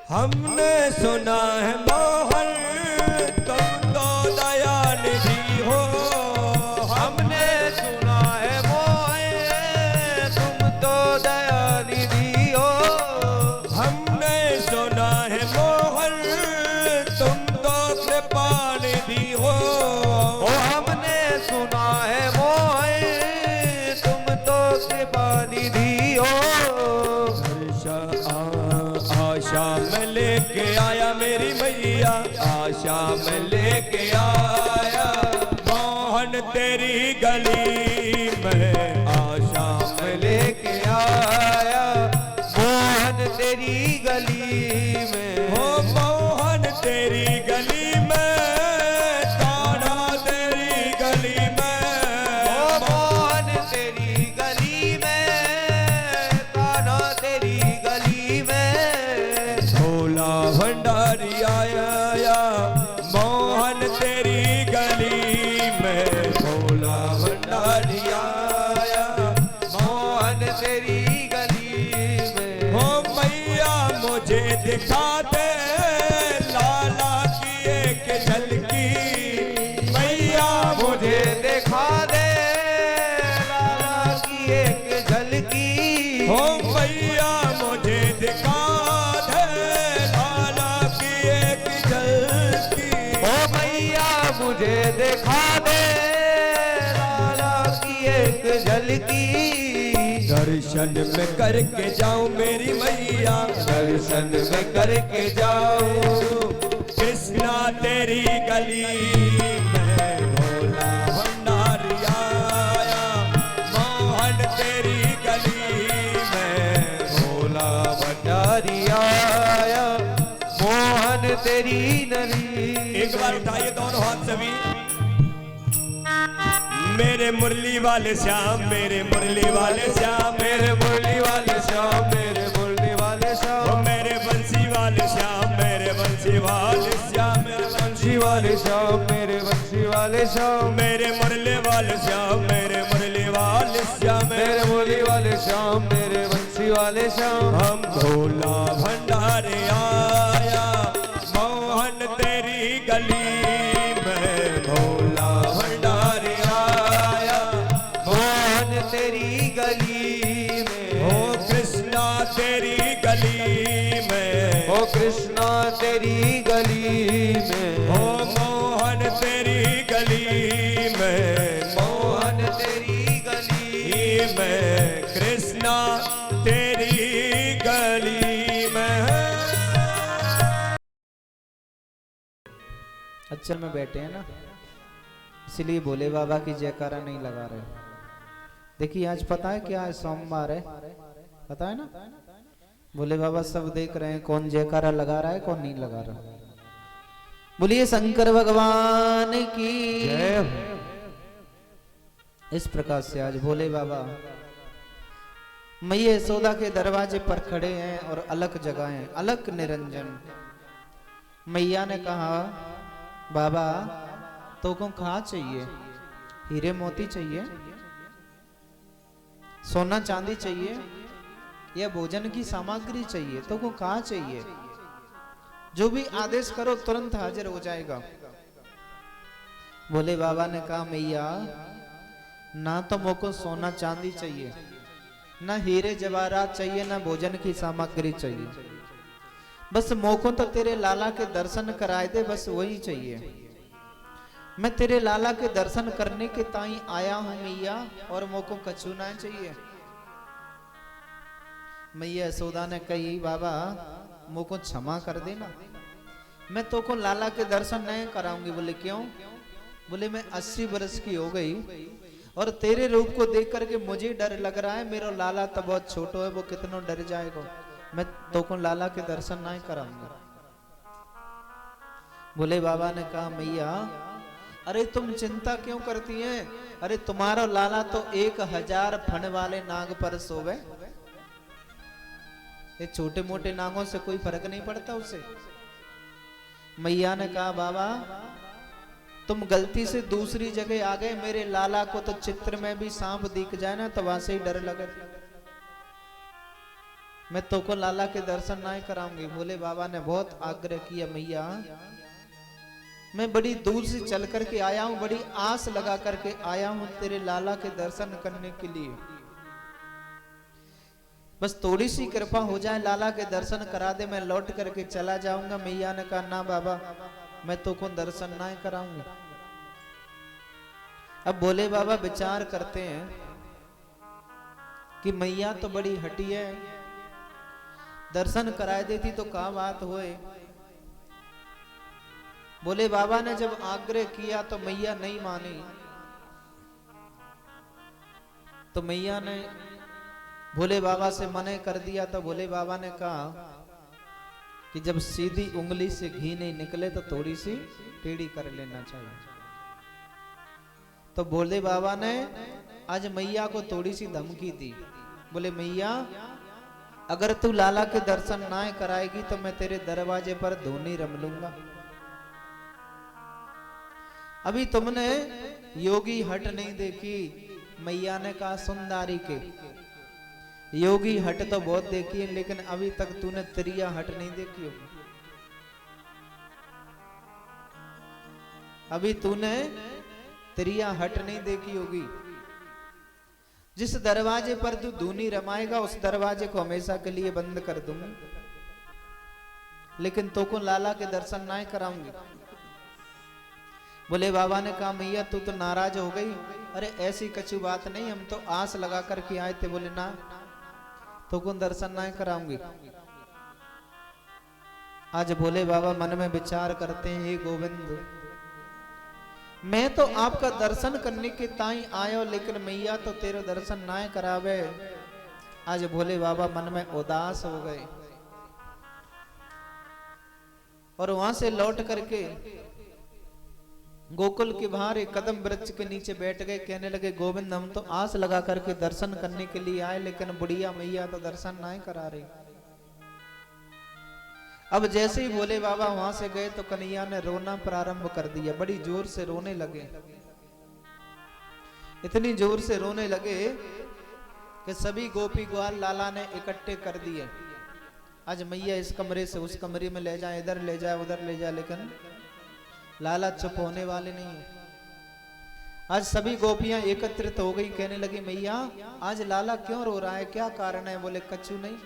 हमने सुना है मोहन तुम तो दया निधि हो। हमने सुना है मोहन तुम तो दया निधि हो। हमने सुना है मोहन तुम तो कृपा निधि हो। ओ हमने सुना है मोहन तुम तो कृपा निधि हो। आशा में लेके आया मेरी मैया आशा में लेके आया मोहन तेरी गली में आशा में लेके आया मोहन तेरी गली में हो मोहन तेरी गली में कान्हा तेरी गली में ओ मोहन तेरी गली में कान्हा तेरी गली में भोला भंडारी आया मोहन तेरी गली में भोला भंडारी आया मोहन तेरी गली में हो मैया मुझे दिखा दे लाला की एक झलकी मैया मुझे दिखा दे लाला की एक झलकी हो मैया मुझे दिखा दे लाला की एक झलकी ओ मैया मुझे दिखा दे लाला की एक झलकी दर्शन में करके जाऊं मेरी मैया दर्शन में करके जाऊं कृष्णा तेरी गली में भोला भंडारी आया मोहन तेरी गली में भोला भंडारी आया मोहन तेरी नली। एक बार उठाइए दोनों हाथ सभी मेरे मुरली वाले श्याम मेरे मुरली वाले श्याम मेरे मुरली वाले श्याम मेरे मुरली वाले ओ श्याम मेरे बंसी वाले श्याम मेरे बंसी वाले श्याम मेरे बंशी वाले श्याम मेरे बंशी वाले श्याम मेरे मुरली वाले श्याम मेरे मुरली वाले श्याम मेरे मुरली वाले श्याम मेरे बंशी वाले श्याम हम भोला भंडारे आया मोहन तेरी गली में भोला भंडारे आया मोहन तेरी गली में ओ कृष्णा तेरी गली में ओ कृष्णा तेरी गली में ओ मोहन तेरी गली में मोहन तेरी गली में कृष्णा तेरी गली में। अच्छे में बैठे हैं ना, इसलिए भोले बाबा की जयकारा नहीं लगा रहे। देखिए आज पता है क्या है, सोमवार है, पता है ना। भोले बाबा सब देख रहे हैं कौन जयकारा लगा रहा है कौन नहीं लगा रहा। बोलिए शंकर भगवान की जय। इस प्रकार से आज भोले बाबा मैया यशोदा के दरवाजे पर खड़े हैं और अलग जगह हैं, अलग निरंजन। मैया ने कहा बाबा तो को कहा चाहिए, हीरे मोती चाहिए, सोना चांदी चाहिए या भोजन की सामग्री चाहिए, तो को कहा चाहिए, जो भी आदेश करो तुरंत हाजिर हो जाएगा। भोले बाबा ने कहा मैया ना तो मोको सोना चांदी चाहिए ना हीरे जवाहरात चाहिए, ना भोजन की सामग्री चाहिए, बस मोको तो तेरे लाला के दर्शन कराए दे, बस वही चाहिए। मैं तेरे लाला के दर्शन करने के ताई आया हूं मैया, और मोको कछु ना चाहिए। मैया यशोदा ने कही बाबा मोको क्षमा कर देना, मैं तो को लाला के दर्शन नहीं कराऊंगी। बोले क्यों? बोले मैं 80 वर्ष की हो गई और तेरे रूप को देख करके मुझे डर लग रहा है, मेरा लाला तो बहुत छोटो है, वो कितना डर जाएगा, मैं तो को लाला के दर्शन नहीं कराऊंगा। बोले बाबा ने कहा मैया अरे तुम चिंता क्यों करती हैं, अरे तुम्हारा लाला तो 1000 फण वाले नाग पर सोवे, ये छोटे मोटे नागों से कोई फर्क नहीं पड़ता उसे। मैया ने कहा बाबा तुम गलती से दूसरी जगह आ गए, मेरे लाला को तो चित्र में भी सांप दिख जाए ना तो वहां से ही डर लगे, मैं तो को लाला के दर्शन नहीं कराऊंगी। बोले बाबा ने बहुत आग्रह किया मैया मैं बड़ी दूर से चल करके आया हूं, बड़ी आस लगा करके आया हूं तेरे लाला के दर्शन करने के लिए, बस थोड़ी सी कृपा हो जाए, लाला के दर्शन करा दे, मैं लौट करके चला जाऊंगा। मैया ने कहा ना बाबा मैं तो को दर्शन ना कराऊंगी। अब बोले बाबा विचार करते हैं कि मैया तो बड़ी हटी है, दर्शन कराए देती तो क्या बात होए। बोले बाबा ने जब आग्रह किया तो मैया नहीं मानी, तो मैया ने भोले बाबा से मना कर दिया। तो भोले बाबा ने कहा कि जब सीधी उंगली से घी नहीं निकले तो थोड़ी सी टेढ़ी कर लेना चाहिए। तो भोले बाबा ने आज मैया को थोड़ी सी धमकी दी। बोले मैया अगर तू लाला के दर्शन ना कराएगी तो मैं तेरे दरवाजे पर धोनी रम लूंगा। अभी तुमने योगी हट नहीं देखी, मैया ने कहा सुंदारी के योगी हट तो बहुत देखी है, लेकिन अभी तक तूने त्रिया हट नहीं देखी होगी। अभी तूने त्रिया हट नहीं देखी होगी। जिस दरवाजे पर तू धूनी रमाएगा उस दरवाजे को हमेशा के लिए बंद कर दूंगी, लेकिन तो को लाला के दर्शन ना कराऊंगी। बोले बाबा ने कहा मैया तू तो नाराज हो गई, अरे ऐसी कछु बात नहीं, हम तो आस लगा करके आए थे। बोले ना तो को दर्शन ना कराऊंगी। आज भोले बाबा मन में विचार करते हैं हे गोविंद मैं तो आपका दर्शन करने के ताई आयो, लेकिन मैया तो तेरे दर्शन ना करावे। आज भोले बाबा मन में उदास हो गए और वहां से लौट करके गोकुल के बाहर एक कदम वृक्ष के नीचे बैठ गए। कहने लगे गोविंद हम तो आस लगा करके दर्शन करने के लिए आए, लेकिन बुढ़िया मैया तो दर्शन नहीं करा रही। अब जैसे ही भोले बाबा वहां से गए तो कन्हैया ने रोना प्रारंभ कर दिया, बड़ी जोर से रोने लगे। इतनी जोर से रोने लगे कि सभी गोपी ग्वाल लाला ने इकट्ठे कर दिए। आज मैया इस कमरे से उस कमरे में ले जाए, इधर ले जाए उधर ले जाए, लेकिन लाला चुप होने वाले नहीं है। आज सभी गोपियां एकत्रित हो गई, कहने लगी मैया आज लाला क्यों रो रहा है, क्या कारण है। बोले कछु नहीं,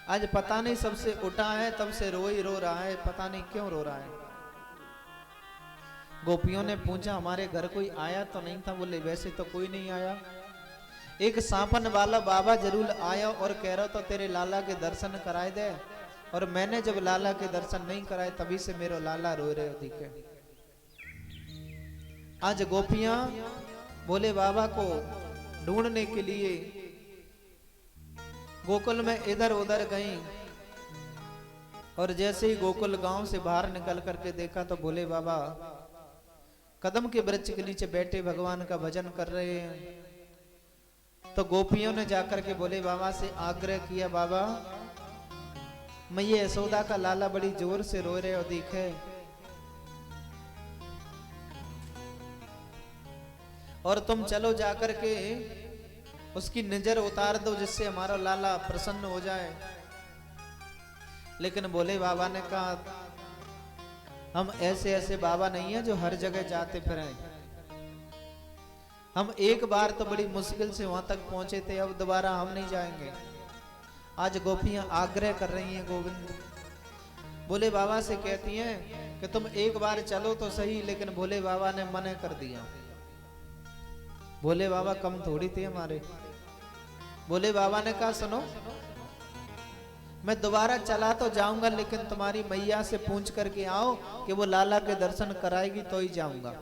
आज पता नहीं सबसे उठा है तब से रो ही रो रहा है, पता नहीं क्यों रो रहा है। गोपियों ने पूछा हमारे घर कोई आया तो नहीं था। बोले वैसे तो कोई नहीं आया, एक सांपन वाला बाबा जरूर आया और कह रहा था तेरे लाला के दर्शन कराए दे, और मैंने जब लाला के दर्शन नहीं कराए तभी से मेरा लाला रो रहे दिखे। आज गोपियां भोले बाबा को ढूंढने के लिए गोकुल में इधर उधर गई, और जैसे ही गोकुल गांव से बाहर निकल करके देखा तो भोले बाबा कदम के वृक्ष के नीचे बैठे भगवान का भजन कर रहे हैं। तो गोपियों ने जाकर के भोले बाबा से आग्रह किया बाबा मैं ये यशोदा का लाला बड़ी जोर से रो रहे हो दिखे, और तुम चलो जाकर के उसकी नजर उतार दो जिससे हमारा लाला प्रसन्न हो जाए। लेकिन भोले बाबा ने कहा हम ऐसे ऐसे बाबा नहीं है जो हर जगह जाते फिरें, हम एक बार तो बड़ी मुश्किल से वहां तक पहुंचे थे, अब दोबारा हम नहीं जाएंगे। आज गोपियां आग्रह कर रही हैं गोविंद। भोले बाबा से कहती हैं कि तुम एक बार चलो तो सही, लेकिन भोले बाबा ने मना कर दिया। भोले बाबा कम थोड़ी थे हमारे। भोले बाबा ने कहा सुनो, मैं दोबारा चला तो जाऊंगा, लेकिन तुम्हारी मैया से पूछ करके आओ कि वो लाला के दर्शन कराएगी तो ही जाऊंगा।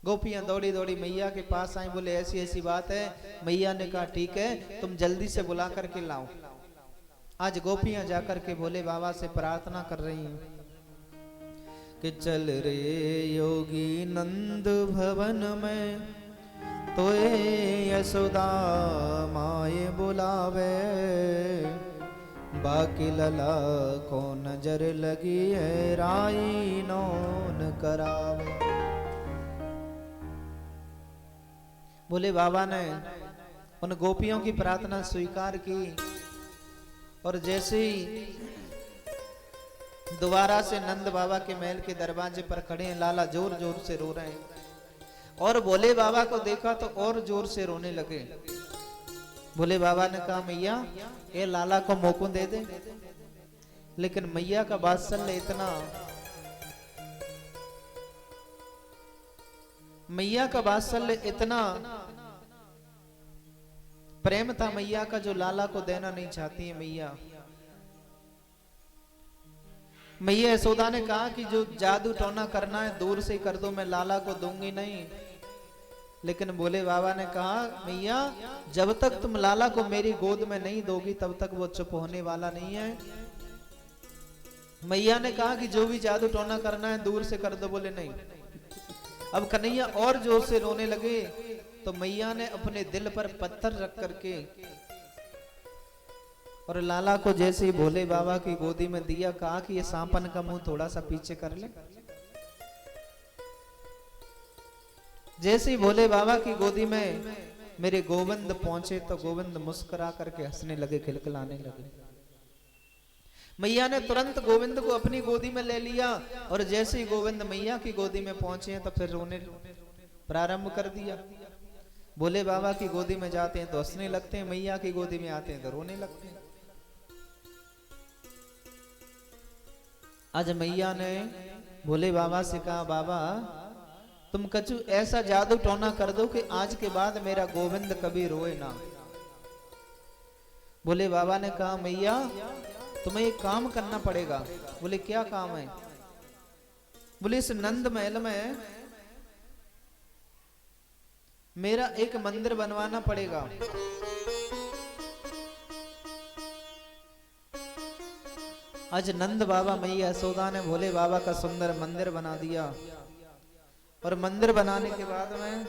गोपियां दौड़ी दौड़ी मैया के पास आई, बोले ऐसी ऐसी बात है। मैया ने कहा ठीक है, तुम जल्दी से बुला करके लाओ। आज गोपियां जाकर के भोले बाबा से प्रार्थना कर रही हैं कि चल रे योगी नंद भवन में, तोए यशोदा माए बुलावे, बाकी लला को नजर लगी है, राई नौन करावे। भोले बाबा ने उन गोपियों की प्रार्थना स्वीकार की, और जैसे ही दोबारा से नंद बाबा के महल के दरवाजे पर खड़े हैं, लाला जोर जोर से रो रहे हैं। और भोले बाबा को देखा तो और जोर से रोने लगे। भोले बाबा ने कहा मैया ये लाला को मौको दे दे, लेकिन मैया का वात्सल्य इतना, मैया का वात्सल्य इतना प्रेम था मैया का, जो लाला को देना नहीं चाहती है मैया। मैया यशोदा ने कहा कि जो जादू टोना करना है दूर से कर दो, मैं लाला को दूंगी नहीं। लेकिन भोले बाबा ने कहा मैया जब तक तुम लाला को मेरी गोद में नहीं दोगी तब तक वो चुप होने वाला नहीं है। मैया ने कहा कि जो भी जादू टोना करना है दूर से कर दो, बोले नहीं। अब कन्हैया और जोर से रोने लगे, तो मैया ने अपने दिल पर पत्थर रख करके और लाला को जैसे ही भोले बाबा की गोदी में दिया, कहा कि ये सांपन का मुंह थोड़ा सा पीछे कर ले। जैसे ही भोले बाबा की गोदी में मेरे गोविंद पहुंचे तो गोविंद मुस्कुरा करके हंसने लगे, खिलखिलाने लगे। मैया ने तुरंत गोविंद को अपनी गोदी में ले लिया, और जैसे ही गोविंद मैया की गोदी में पहुंचे तो फिर रोने प्रारंभ कर दिया। भोले बाबा की गोदी में जाते हैं तो हंसने लगते हैं, मैया की गोदी में आते हैं तो रोने लगते हैं। आज मैया ने भोले बाबा से कहा बाबा तुम कछु ऐसा जादू टोना कर दो कि आज के बाद मेरा गोविंद कभी रोए ना। भोले बाबा ने कहा मैया तुम्हें एक काम करना पड़ेगा। बोले क्या काम है? बोले इस नंद महल में मेरा एक मंदिर बनवाना पड़ेगा। आज नंद बाबा मैया यशोदा ने भोले बाबा का सुंदर मंदिर बना दिया, और मंदिर बनाने के बाद में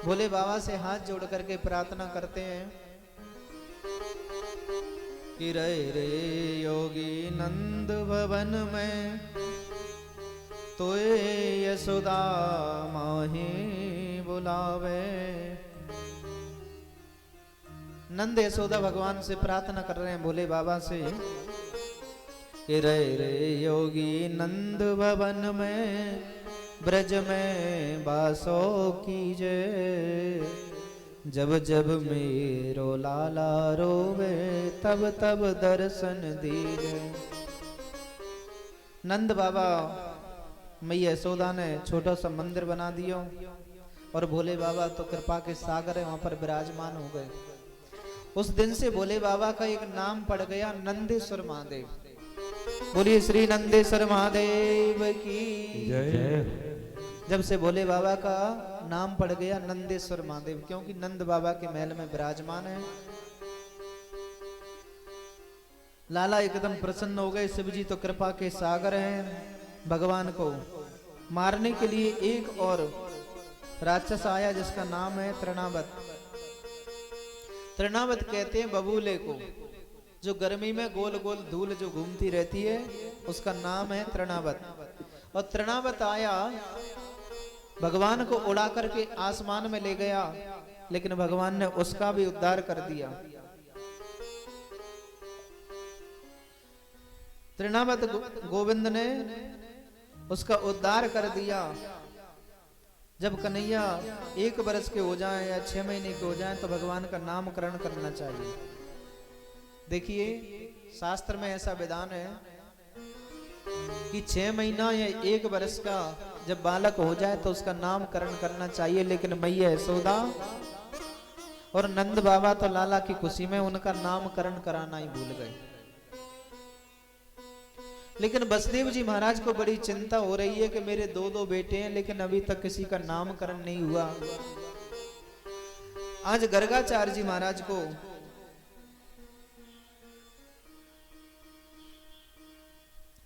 भोले बाबा से हाथ जोड़ करके प्रार्थना करते हैं कि रे रे योगी नंद भवन में, तोए यशोदा माही बुलावे। नंद यशोदा भगवान से प्रार्थना कर रहे हैं भोले बाबा से कि रे रे योगी नंद भवन में, ब्रज में बासो कीजे, जब जब मेरो लाला रोवे, तब तब दर्शन दीजे। नंद बाबा मैया यशोदा ने छोटा सा मंदिर बना दिया, और भोले बाबा तो कृपा के सागर है, वहां पर विराजमान हो गए। उस दिन से भोले बाबा का एक नाम पड़ गया नंदेश्वर महादेव। बोलिए श्री नंदेश्वर महादेव की जय। जब से भोले बाबा का नाम पड़ गया नंदेश्वर महादेव, क्योंकि नंद बाबा के महल में विराजमान है। लाला एकदम प्रसन्न हो गए। शिव जी तो कृपा के सागर हैं। भगवान को मारने के लिए एक और राक्षस आया जिसका नाम है तृणावत। तृणावत कहते हैं बबूले को, जो गर्मी में गोल गोल धूल जो घूमती रहती है उसका नाम है तृणावत। और तृणावत आया, भगवान को उड़ा करके आसमान में ले गया, लेकिन भगवान ने उसका भी उद्धार कर दिया। तृणावत गोविंद ने उसका उद्धार कर दिया। जब कन्हैया 1 वर्ष के हो जाएं या 6 महीने के हो जाएं तो भगवान का नामकरण करना चाहिए। देखिए शास्त्र में ऐसा विधान है कि 6 महीना या 1 वर्ष का जब बालक हो जाए तो उसका नामकरण करना चाहिए। लेकिन मैया यशोदा और नंद बाबा तो लाला की खुशी में उनका नामकरण कराना ही भूल गए। लेकिन बसदेव जी महाराज को बड़ी चिंता हो रही है कि मेरे 2 बेटे हैं लेकिन अभी तक किसी का नामकरण नहीं हुआ। आज गर्गाचार्य जी महाराज को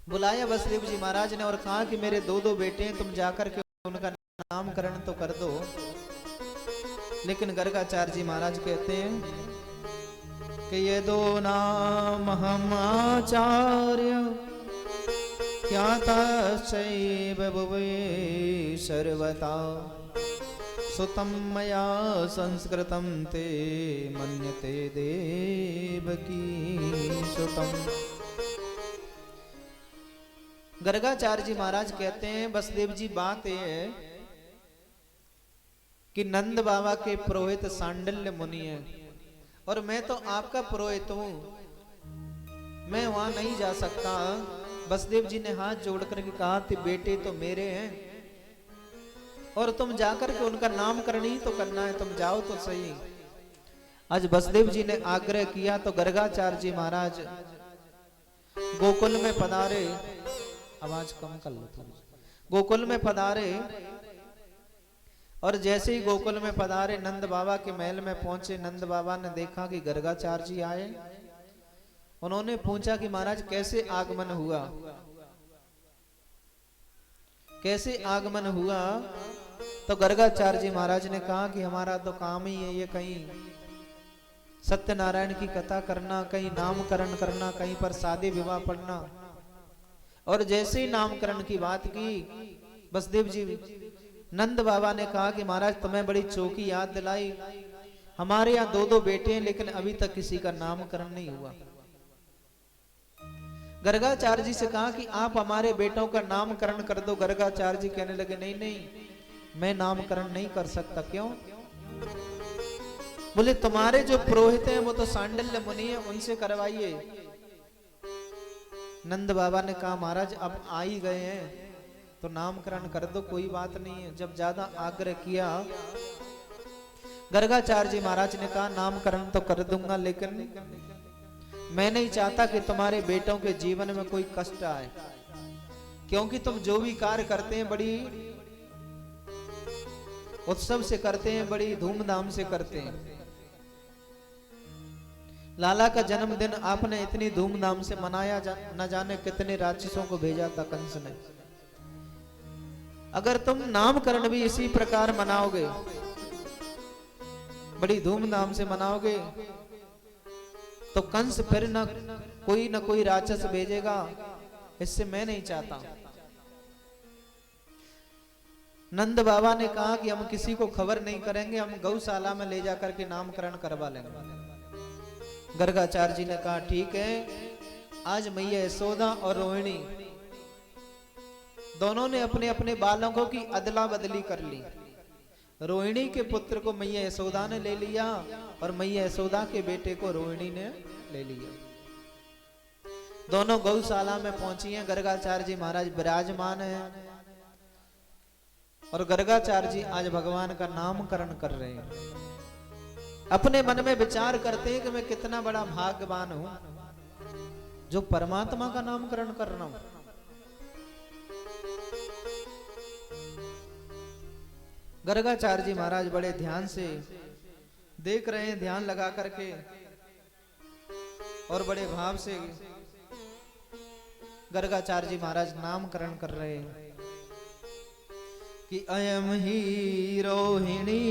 बुलाया बसदेव जी महाराज ने और कहा कि मेरे 2 बेटे हैं, तुम जाकर के उनका नामकरण तो कर दो। लेकिन गर्गाचार्य जी महाराज कहते हैं कि ये 2 नाम हम आचार्य ख्याताश्चैव भुवे सर्वथा सुतं मया संस्कृतं ते मन्यते देवकी सुतम्। गर्गाचार्य जी महाराज कहते हैं बसदेव जी बात यह है कि नंद बाबा के पुरोहित सांडल्य मुनि है और मैं तो आपका पुरोहित हूं, मैं वहां नहीं जा सकता। बसदेव जी ने हाथ जोड़ करके कहा कि बेटे तो मेरे हैं और तुम जाकर के उनका नामकरण ही तो करना है, तुम जाओ तो सही। आज बसदेव जी ने आग्रह किया तो गर्गाचार्य जी महाराज गोकुल में पधारे। आवाज कम कर लो थोड़ी। गोकुल में पधारे और जैसे ही गोकुल में पधारे नंद बाबा के महल में पहुंचे। नंद बाबा ने देखा कि गर्गाचार्य जी आए। उन्होंने पूछा कि महाराज कैसे आगमन हुआ, कैसे आगमन हुआ? तो गर्गाचार्य जी महाराज ने कहा कि हमारा तो काम ही है ये कहीं सत्यनारायण की कथा करना, कहीं नामकरण करना, कहीं पर शादी विवाह पढ़ना। और जैसे ही नामकरण की बात की बसदेव जी नंद बाबा ने कहा कि महाराज तुम्हें बड़ी चौकी याद दिलाई, हमारे यहाँ 2 बेटे हैं लेकिन अभी तक किसी का नामकरण नहीं हुआ। गर्गाचार्य जी से कहा कि आप हमारे बेटों का नामकरण कर दो। गर्गाचार्य जी कहने लगे नहीं नहीं, मैं नामकरण नहीं कर सकता। क्यों? बोले तुम्हारे जो पुरोहित हैं वो तो सांडल्य मुनि है, उनसे करवाइए। नंद बाबा ने कहा महाराज अब आ ही गए हैं तो नामकरण कर दो, कोई बात नहीं है। जब ज्यादा आग्रह किया गर्गाचार्य जी महाराज ने कहा नामकरण तो कर दूंगा लेकिन मैं नहीं चाहता कि तुम्हारे बेटों के जीवन में कोई कष्ट आए, क्योंकि तुम जो भी कार्य करते हैं बड़ी उत्सव से करते हैं, बड़ी धूमधाम से करते हैं। लाला का जन्मदिन आपने इतनी धूमधाम से मनाया, न जाने कितने राक्षसों को भेजा था कंस ने। अगर तुम नामकरण भी इसी प्रकार मनाओगे, बड़ी धूमधाम से मनाओगे, तो कंस फिर न कोई राक्षस भेजेगा। इससे मैं नहीं चाहता। नंद बाबा ने कहा कि हम किसी को खबर नहीं करेंगे, हम गौशाला में ले जाकर के नामकरण करवा लेंगे। गर्गाचार्य जी ने कहा ठीक है। आज मैया यशोदा और रोहिणी दोनों ने अपने अपने बालकों की अदला बदली कर ली। रोहिणी के पुत्र को मैया यशोदा ने ले लिया और मैया यशोदा के बेटे को रोहिणी ने ले लिया। दोनों गौशाला में पहुंची हैं। गर्गाचार्य जी महाराज विराजमान हैं और गर्गाचार्य जी आज भगवान का नामकरण कर रहे हैं। अपने मन में विचार करते हैं कि मैं कितना बड़ा भाग्यवान हूं जो परमात्मा का नामकरण कर रहा हूं। गर्गाचार्य जी महाराज बड़े ध्यान से देख रहे हैं, ध्यान लगा करके और बड़े भाव से गर्गाचार्य जी महाराज नामकरण कर रहे हैं कि अयम ही रोहिणी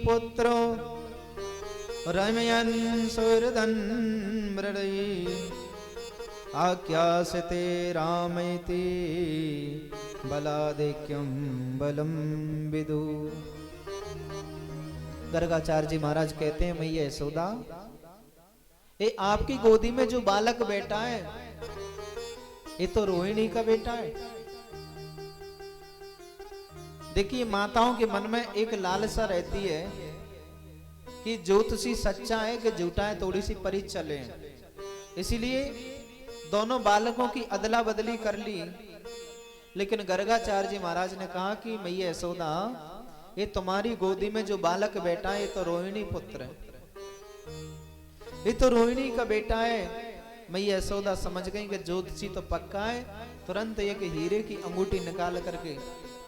पुत्रो रमयन सुरदन मृडयी आख्यासते रामैति बलाधिक्यम बलम विदु। गर्गाचार्य जी महाराज कहते हैं मैया यशोदा, ये आपकी गोदी में जो बालक बेटा है ये तो रोहिणी का बेटा है। देखिए माताओं के मन में एक लालसा रहती है कि ज्योतिषी सच्चा है कि झूठा है, थोड़ी सी परी चले। इसीलिए दोनों बालकों की अदला बदली कर ली। लेकिन गर्गाचार्य जी महाराज ने कहा कि मैया यशोदा, ये तुम्हारी गोदी में जो बालक बेटा है ये तो रोहिणी पुत्र है, ये तो रोहिणी का बेटा है। मैया यशोदा समझ गई कि ज्योतिषी तो पक्का है। तुरंत एक हीरे की अंगूठी निकाल करके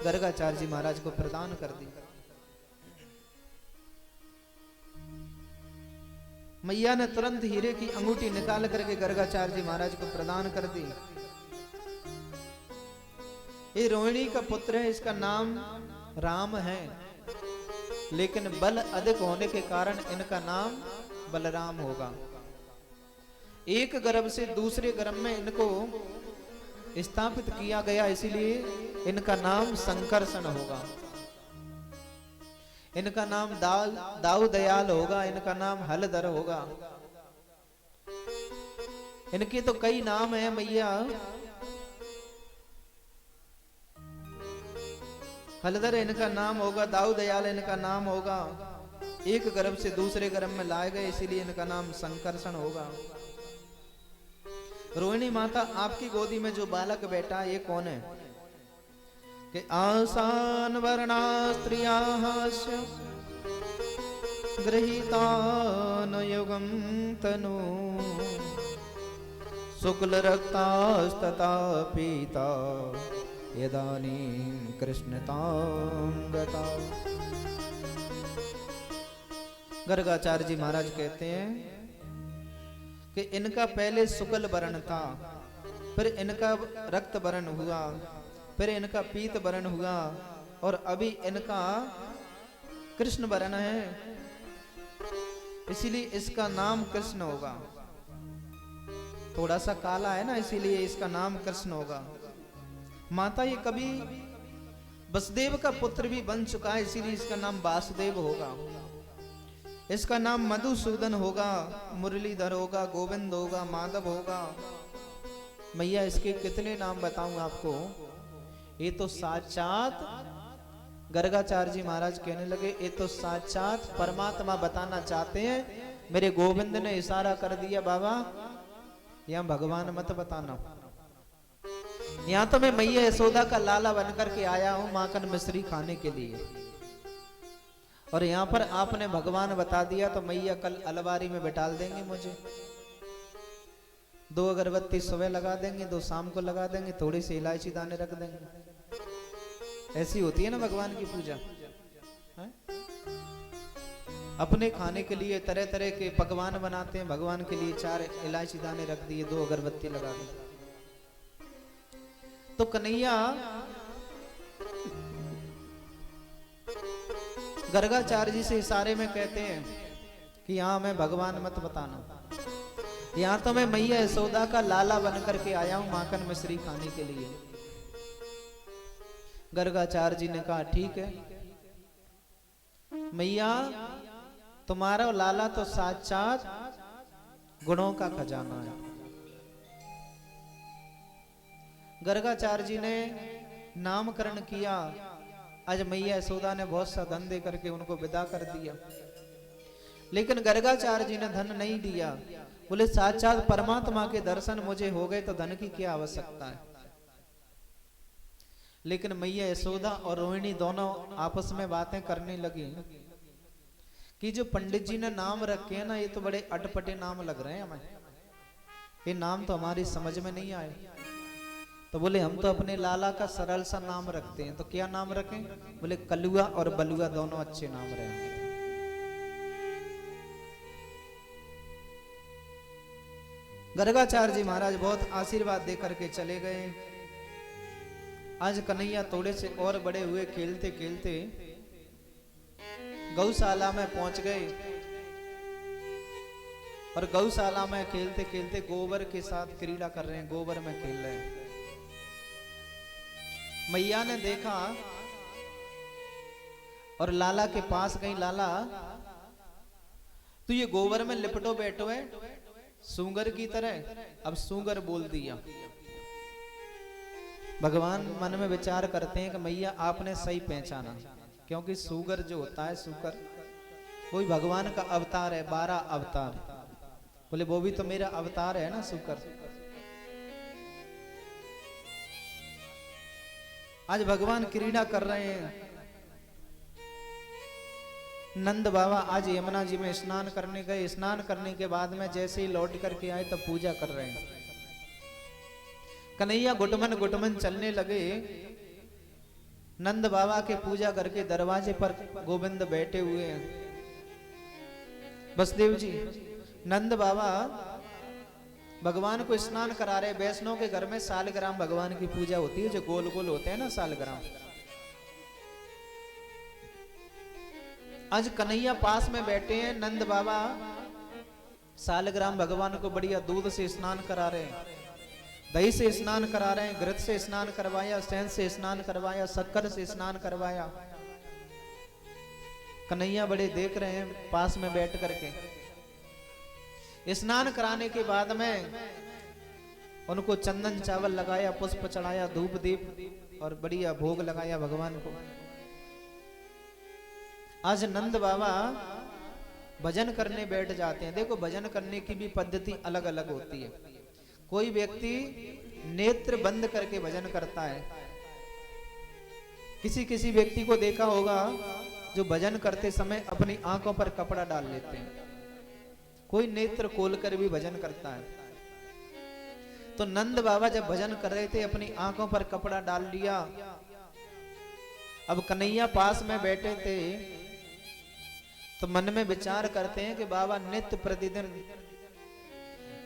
गर्गाचार्य जी महाराज को प्रदान कर दी। मैया ने तुरंत हीरे की अंगूठी निकाल करके गर्गाचार्य जी महाराज को प्रदान कर दी। ये रोहिणी का पुत्र है, इसका नाम राम है, लेकिन बल अधिक होने के कारण इनका नाम बलराम होगा। एक गर्भ से दूसरे गर्भ में इनको स्थापित किया गया, इसीलिए इनका नाम संकर्षण होगा। इनका नाम दाऊ दयाल होगा, इनका नाम हलधर होगा। इनके तो कई नाम है मैया। हलधर इनका नाम होगा, दाऊ दयाल इनका नाम होगा। एक गर्भ से दूसरे गर्भ में लाए गए, इसीलिए इनका नाम संकर्षण होगा। रोहिणी माता, आपकी गोदी में जो बालक बेटा ये कौन है? कि आसान वर्णा स्त्रिया गृहीता न युगम तनु शुक्ल रक्तास्तता पीता यदानीं कृष्णतांगता। गर्गाचार्य जी महाराज कहते हैं कि इनका पहले शुक्ल वर्ण था, फिर इनका रक्त वर्ण हुआ, फिर इनका पीत वर्ण हुआ, और अभी इनका कृष्ण वर्ण है, इसीलिए इसका नाम कृष्ण होगा। थोड़ा सा काला है ना, इसीलिए इसका नाम कृष्ण होगा। माता ये कभी वसुदेव का पुत्र भी बन चुका है, इसीलिए इसका नाम वासुदेव होगा। इसका नाम मधुसूदन होगा, मुरलीधर होगा, गोविंद होगा, माधव होगा। मैया इसके कितने नाम बताऊं आपको? ये तो साक्षात गर्गाचार्य जी महाराज कहने लगे, ये तो साक्षात परमात्मा बताना चाहते हैं। मेरे गोविंद ने इशारा कर दिया, बाबा यहां भगवान मत बताना, यहां तो मैं मैया यशोदा का लाला बनकर के आया हूं माखन मिश्री खाने के लिए, और यहां पर आपने भगवान बता दिया तो मैया कल अलवारी में बैठाल देंगे मुझे। 2 अगरबत्ती सुबह लगा देंगे, 2 शाम को लगा देंगे, थोड़ी सी इलायची दाने रख देंगे। ऐसी होती है ना भगवान की पूजा है? अपने खाने के लिए तरह तरह के पकवान बनाते हैं, भगवान के लिए 4 इलायची दाने रख दिए, 2 अगरबत्ती लगा दी। तो कन्हैया गर्गाचार्य जी से इशारे में कहते हैं कि यहां मैं भगवान मत बताना, यहां तो मैं मैया यशोदा का लाला बन करके आया हूं माखन मिश्री खाने के लिए। गर्गाचार्य जी ने कहा ठीक है मैया, तुम्हारा लाला तो साक्षात गुणों का खजाना है। गर्गाचार्य जी ने नामकरण किया। आज मैया यशोदा ने बहुत सा धन दे करके उनको विदा कर दिया, लेकिन गर्गाचार्य जी ने धन नहीं दिया। बोले साक्षात परमात्मा के दर्शन मुझे हो गए तो धन की क्या आवश्यकता है। लेकिन मैया यशोदा और रोहिणी दोनों आपस में बातें करने लगी कि जो पंडित जी ने नाम रखे हैं ना, ये तो बड़े अटपटे नाम लग रहे हैं हमें, ये नाम तो हमारी समझ में नहीं आए। तो बोले हम तो अपने लाला का सरल सा नाम रखते हैं, तो क्या नाम रखें? बोले कलुआ और बलुआ दोनों अच्छे नाम रहेंगे। गर्गाचार्य जी महाराज बहुत आशीर्वाद दे करके चले गए। आज कन्हैया थोड़े से और बड़े हुए, खेलते खेलते गौशाला में पहुंच गए, और गौशाला में खेलते खेलते गोबर के साथ क्रीड़ा कर रहे हैं, गोबर में खेल रहे हैं। मैया ने देखा और लाला के पास गई, लाला तू ये गोबर में लिपटो बैठो है सूंगर की तरह। अब सूंगर बोल दिया भगवान मन में विचार करते हैं कि मैया आपने सही पहचाना, क्योंकि सुगर जो होता है, सुकर वही भगवान का अवतार है, 12 अवतार। बोले वो भी तो मेरा अवतार है ना सुकर। आज भगवान क्रीड़ा कर रहे हैं। नंद बाबा आज यमुना जी में स्नान करने गए। स्नान करने के बाद में जैसे ही लौट करके आए तब पूजा कर रहे हैं। कन्हैया गुटमन गुटमन चलने लगे। नंद बाबा के पूजा करके दरवाजे पर गोविंद बैठे हुए हैं। बसदेव जी, नंद बाबा भगवान को स्नान करा रहे। वैष्णव के घर में सालग्राम भगवान की पूजा होती है, जो गोल गोल होते हैं ना सालग्राम। आज कन्हैया पास में बैठे हैं। नंद बाबा सालग्राम भगवान को बढ़िया दूध से स्नान करा रहे हैं, दही से स्नान करा रहे हैं, घृत से स्नान करवाया, शहद से स्नान करवाया, शक्कर से स्नान करवाया। कन्हैया बड़े देख रहे हैं पास में बैठ करके। स्नान कराने के बाद में उनको चंदन चावल लगाया, पुष्प चढ़ाया, धूप दीप और बढ़िया भोग लगाया भगवान को। आज नंद बाबा भजन करने बैठ जाते हैं। देखो, भजन करने की भी पद्धति अलग अलग होती है। कोई व्यक्ति नेत्र बंद करके भजन करता है। किसी किसी व्यक्ति को देखा होगा जो भजन करते समय अपनी आंखों पर कपड़ा डाल लेते हैं। कोई नेत्र खोलकर भी भजन करता है। तो नंद बाबा जब भजन कर रहे थे अपनी आंखों पर कपड़ा डाल लिया। अब कन्हैया पास में बैठे थे तो मन में विचार करते हैं कि बाबा नित्य प्रतिदिन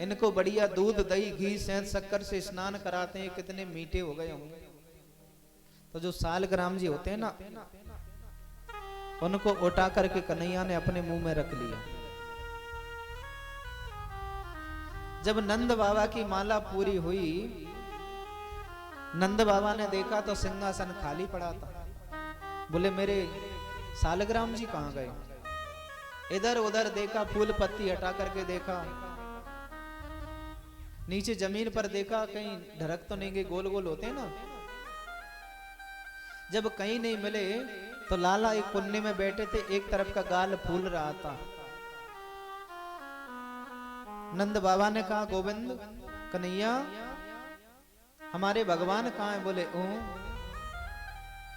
इनको बढ़िया दूध दही घी शहद शक्कर से स्नान कराते हैं, कितने मीठे हो गए होंगे। तो जो सालग्राम जी होते हैं ना, उनको उठा करके कन्हैया ने अपने मुंह में रख लिया। जब नंद बाबा की माला पूरी हुई, नंद बाबा ने देखा तो सिंहासन खाली पड़ा था। बोले मेरे सालग्राम जी कहां गए? इधर उधर देखा, फूल पत्ती हटा करके देखा, नीचे जमीन पर देखा, कहीं ढरक तो नहीं गए, गोल गोल होते हैं ना। जब कहीं नहीं मिले तो लाला एक कोने में बैठे थे, एक तरफ का गाल फूल रहा था। नंद बाबा ने कहा, गोविंद कन्हैया हमारे भगवान कहाँ है? बोले ओ,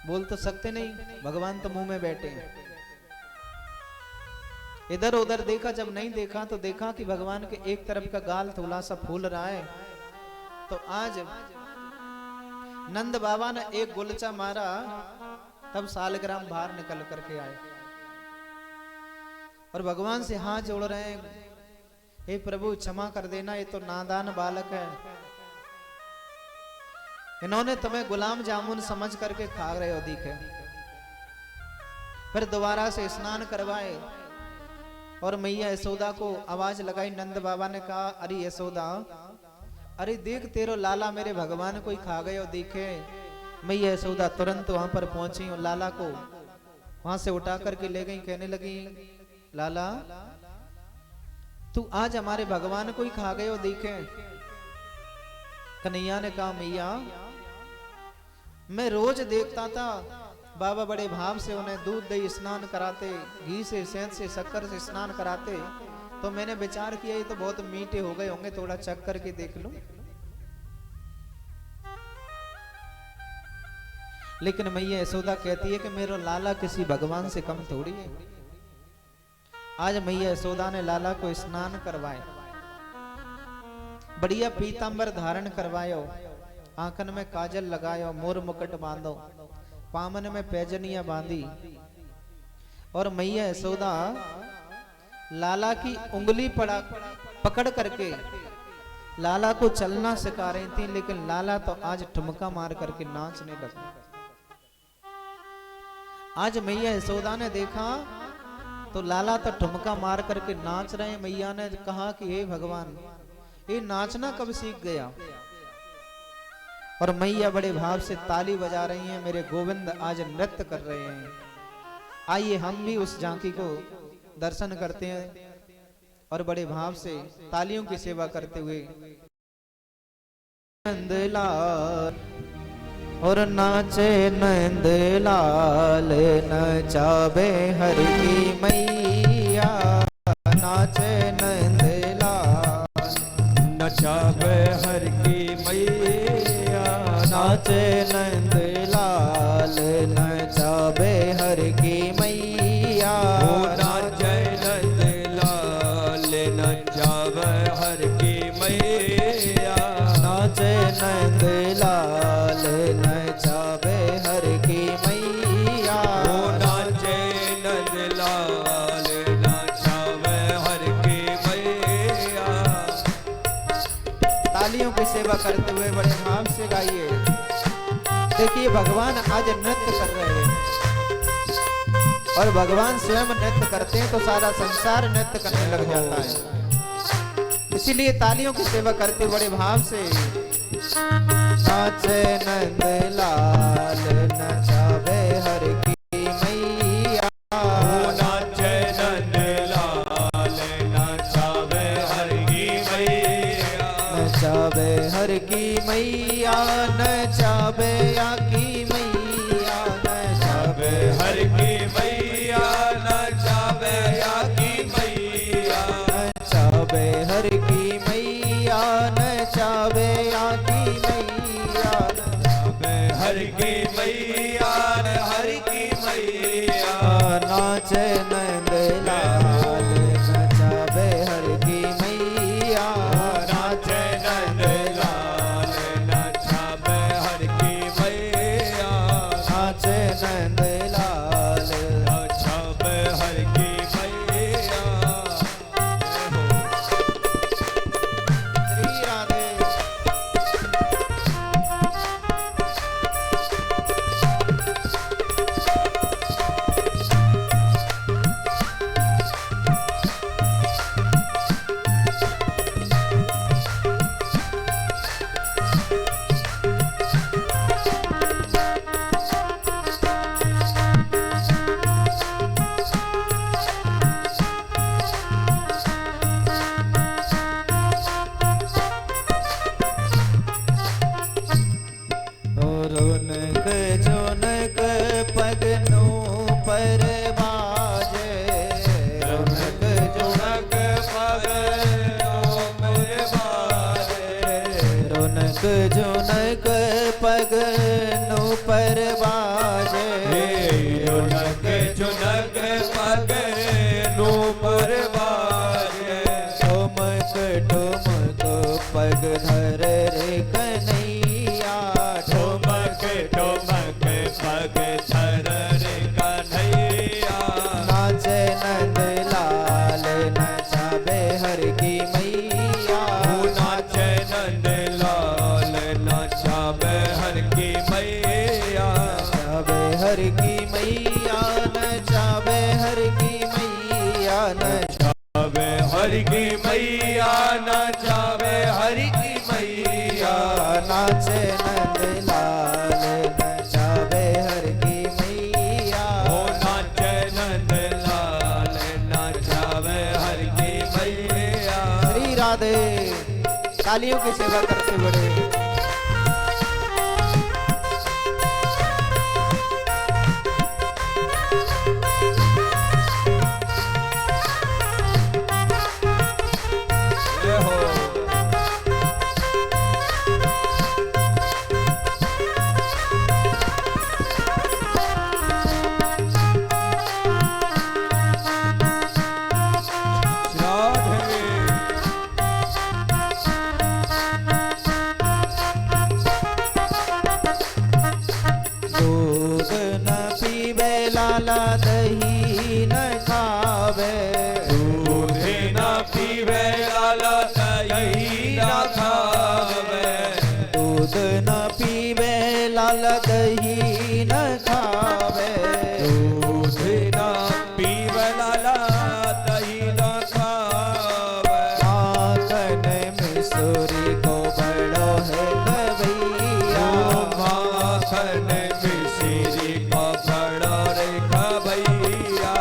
बोल तो सकते नहीं, भगवान तो मुंह में बैठे हैं। इधर उधर देखा, जब नहीं देखा तो देखा कि भगवान के एक तरफ का गाल थोड़ा सा फूल रहा है। तो आज नंद बाबा ने एक गुलचा मारा, तब सालग्राम बाहर निकल करके आए और भगवान से हाथ जोड़ रहे हैं, हे प्रभु क्षमा कर देना, ये तो नादान बालक है, इन्होंने तुम्हें गुलाम जामुन समझ करके खा रहे हो दिखे। फिर दोबारा से स्नान करवाए और मैया यशोदा को आवाज लगाई। नंद बाबा ने कहा, अरे यशोदा, अरे देख तेरो लाला मेरे भगवान को ही खा गए हो दिखे। मैया यशोदा तुरंत वहां पर पहुंची और लाला को वहां से उठा करके ले गई। कहने लगी, लाला तू आज हमारे भगवान को ही खा गए हो दिखे। कन्हैया ने कहा, मैया मैं रोज देखता था बाबा बड़े भाव से उन्हें दूध दही स्नान कराते, घी से शहद से शक्कर से स्नान कराते, तो मैंने विचार किया ये तो बहुत मीठे हो गए होंगे, थोड़ा चख करके देख लूं। लेकिन मैया यशोदा कहती है कि मेरा लाला किसी भगवान से कम थोड़ी है। आज मैया यशोदा ने लाला को स्नान करवाए, बढ़िया पीतांबर धारण करवायो, आंखन में काजल लगायो, मोर मुकुट बांधो, पामन में पैजनिया बांधी और मैया यशोदा लाला की उंगली पकड़ करके लाला को चलना सिखा रही थी। लेकिन लाला तो आज ठुमका मार करके नाचने लगा। आज मैया यशोदा ने देखा तो लाला तो ठुमका मार करके नाच रहे हैं। मैया ने कहा कि हे भगवान, ये नाचना कब सीख गया? और मैया बड़े भाव से ताली बजा रही हैं, मेरे गोविंद आज नृत्य कर रहे हैं। आइए हम भी उस झांकी को दर्शन करते हैं और बड़े भाव से तालियों की सेवा करते हुए। और नाचे नंद लाल नचावे हर की मैया नाचे नंद लाल नचावे हर की मैया नाचे नंद लाल नचावे हर की मैया नाचे नंद लाल नचावे हर की मैया नाचे नंद लाल नचावे हर की मैया नाचे नंद लाल नचावे हर की मैया। तालियों की सेवा करते हुए बड़े भाव से गाइए। देखिए भगवान आज नृत्य कर रहे हैं और भगवान स्वयं नृत्य करते हैं तो सारा संसार नृत्य करने लग जाता है। इसीलिए तालियों की सेवा करते बड़े भाव से नाचे नंद लाल नचावे हर की मैया नाचे नंद लाल नचावे हर की मैया नचावे हर की मैया नचावे या की मैया नचावे हर की मैया नचावे या की मैया नचावे हर की मैया नचावे या की मैया नचावे हर की मैया हर की मैया नाचे नंद लाल नचावे हर की मैया नाचे नंद लाल नचावे हर की मैया नाचे नंद लाल नचावे हर की मैया। श्री राधे रोनक जोनक पगनू पर बाजे रोनक जोनक रोनक जोनक पगनू पर बाजे रोनक जुनक पग नो पर बाजे ठुमक ठुमक पग धर रे कन्हैया ठुमक ठुमक पग धर रे कन्हैया नाचे नंद लाल नचावे हर की मैया नाचे नंद लाल नचावे हर की मैया नचावे हर की मैया नचावे हर की मैया नचावे हर की मैया नचावे हर की मैया नाचे नंद लाल नचावे हर की मैया नाचे नंद लाल नचावे हर की मैया। श्री राधे तालियों की सेवा करते बड़े दूध न पीवे लाला दही न खावे दूध न पीवे लाला दही न खावे दूध न पीवे लाला दही न खावे दूध न पीवे लाला दही न खावे माखन मिसरी को बड़ो है कवैया माखन मिश्री का बड़ा रे खबैया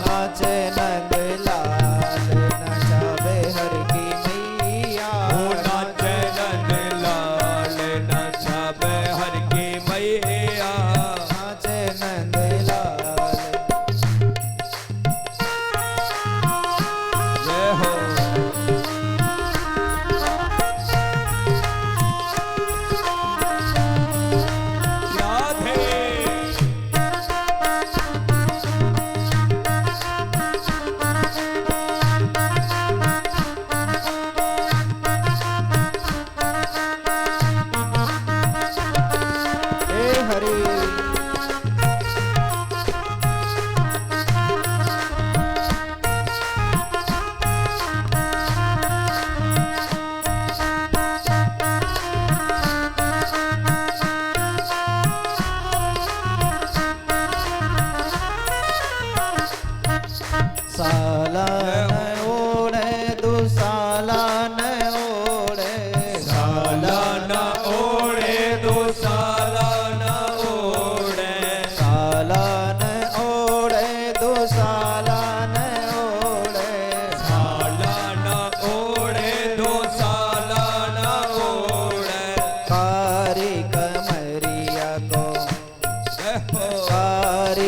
नाचे नंद लाल नचावे हर की मैया नाचे नंद लाल नचावे हर की मैया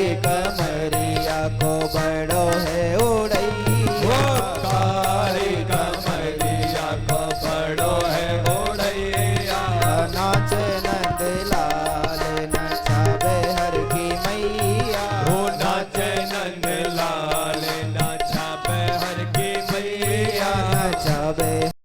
कर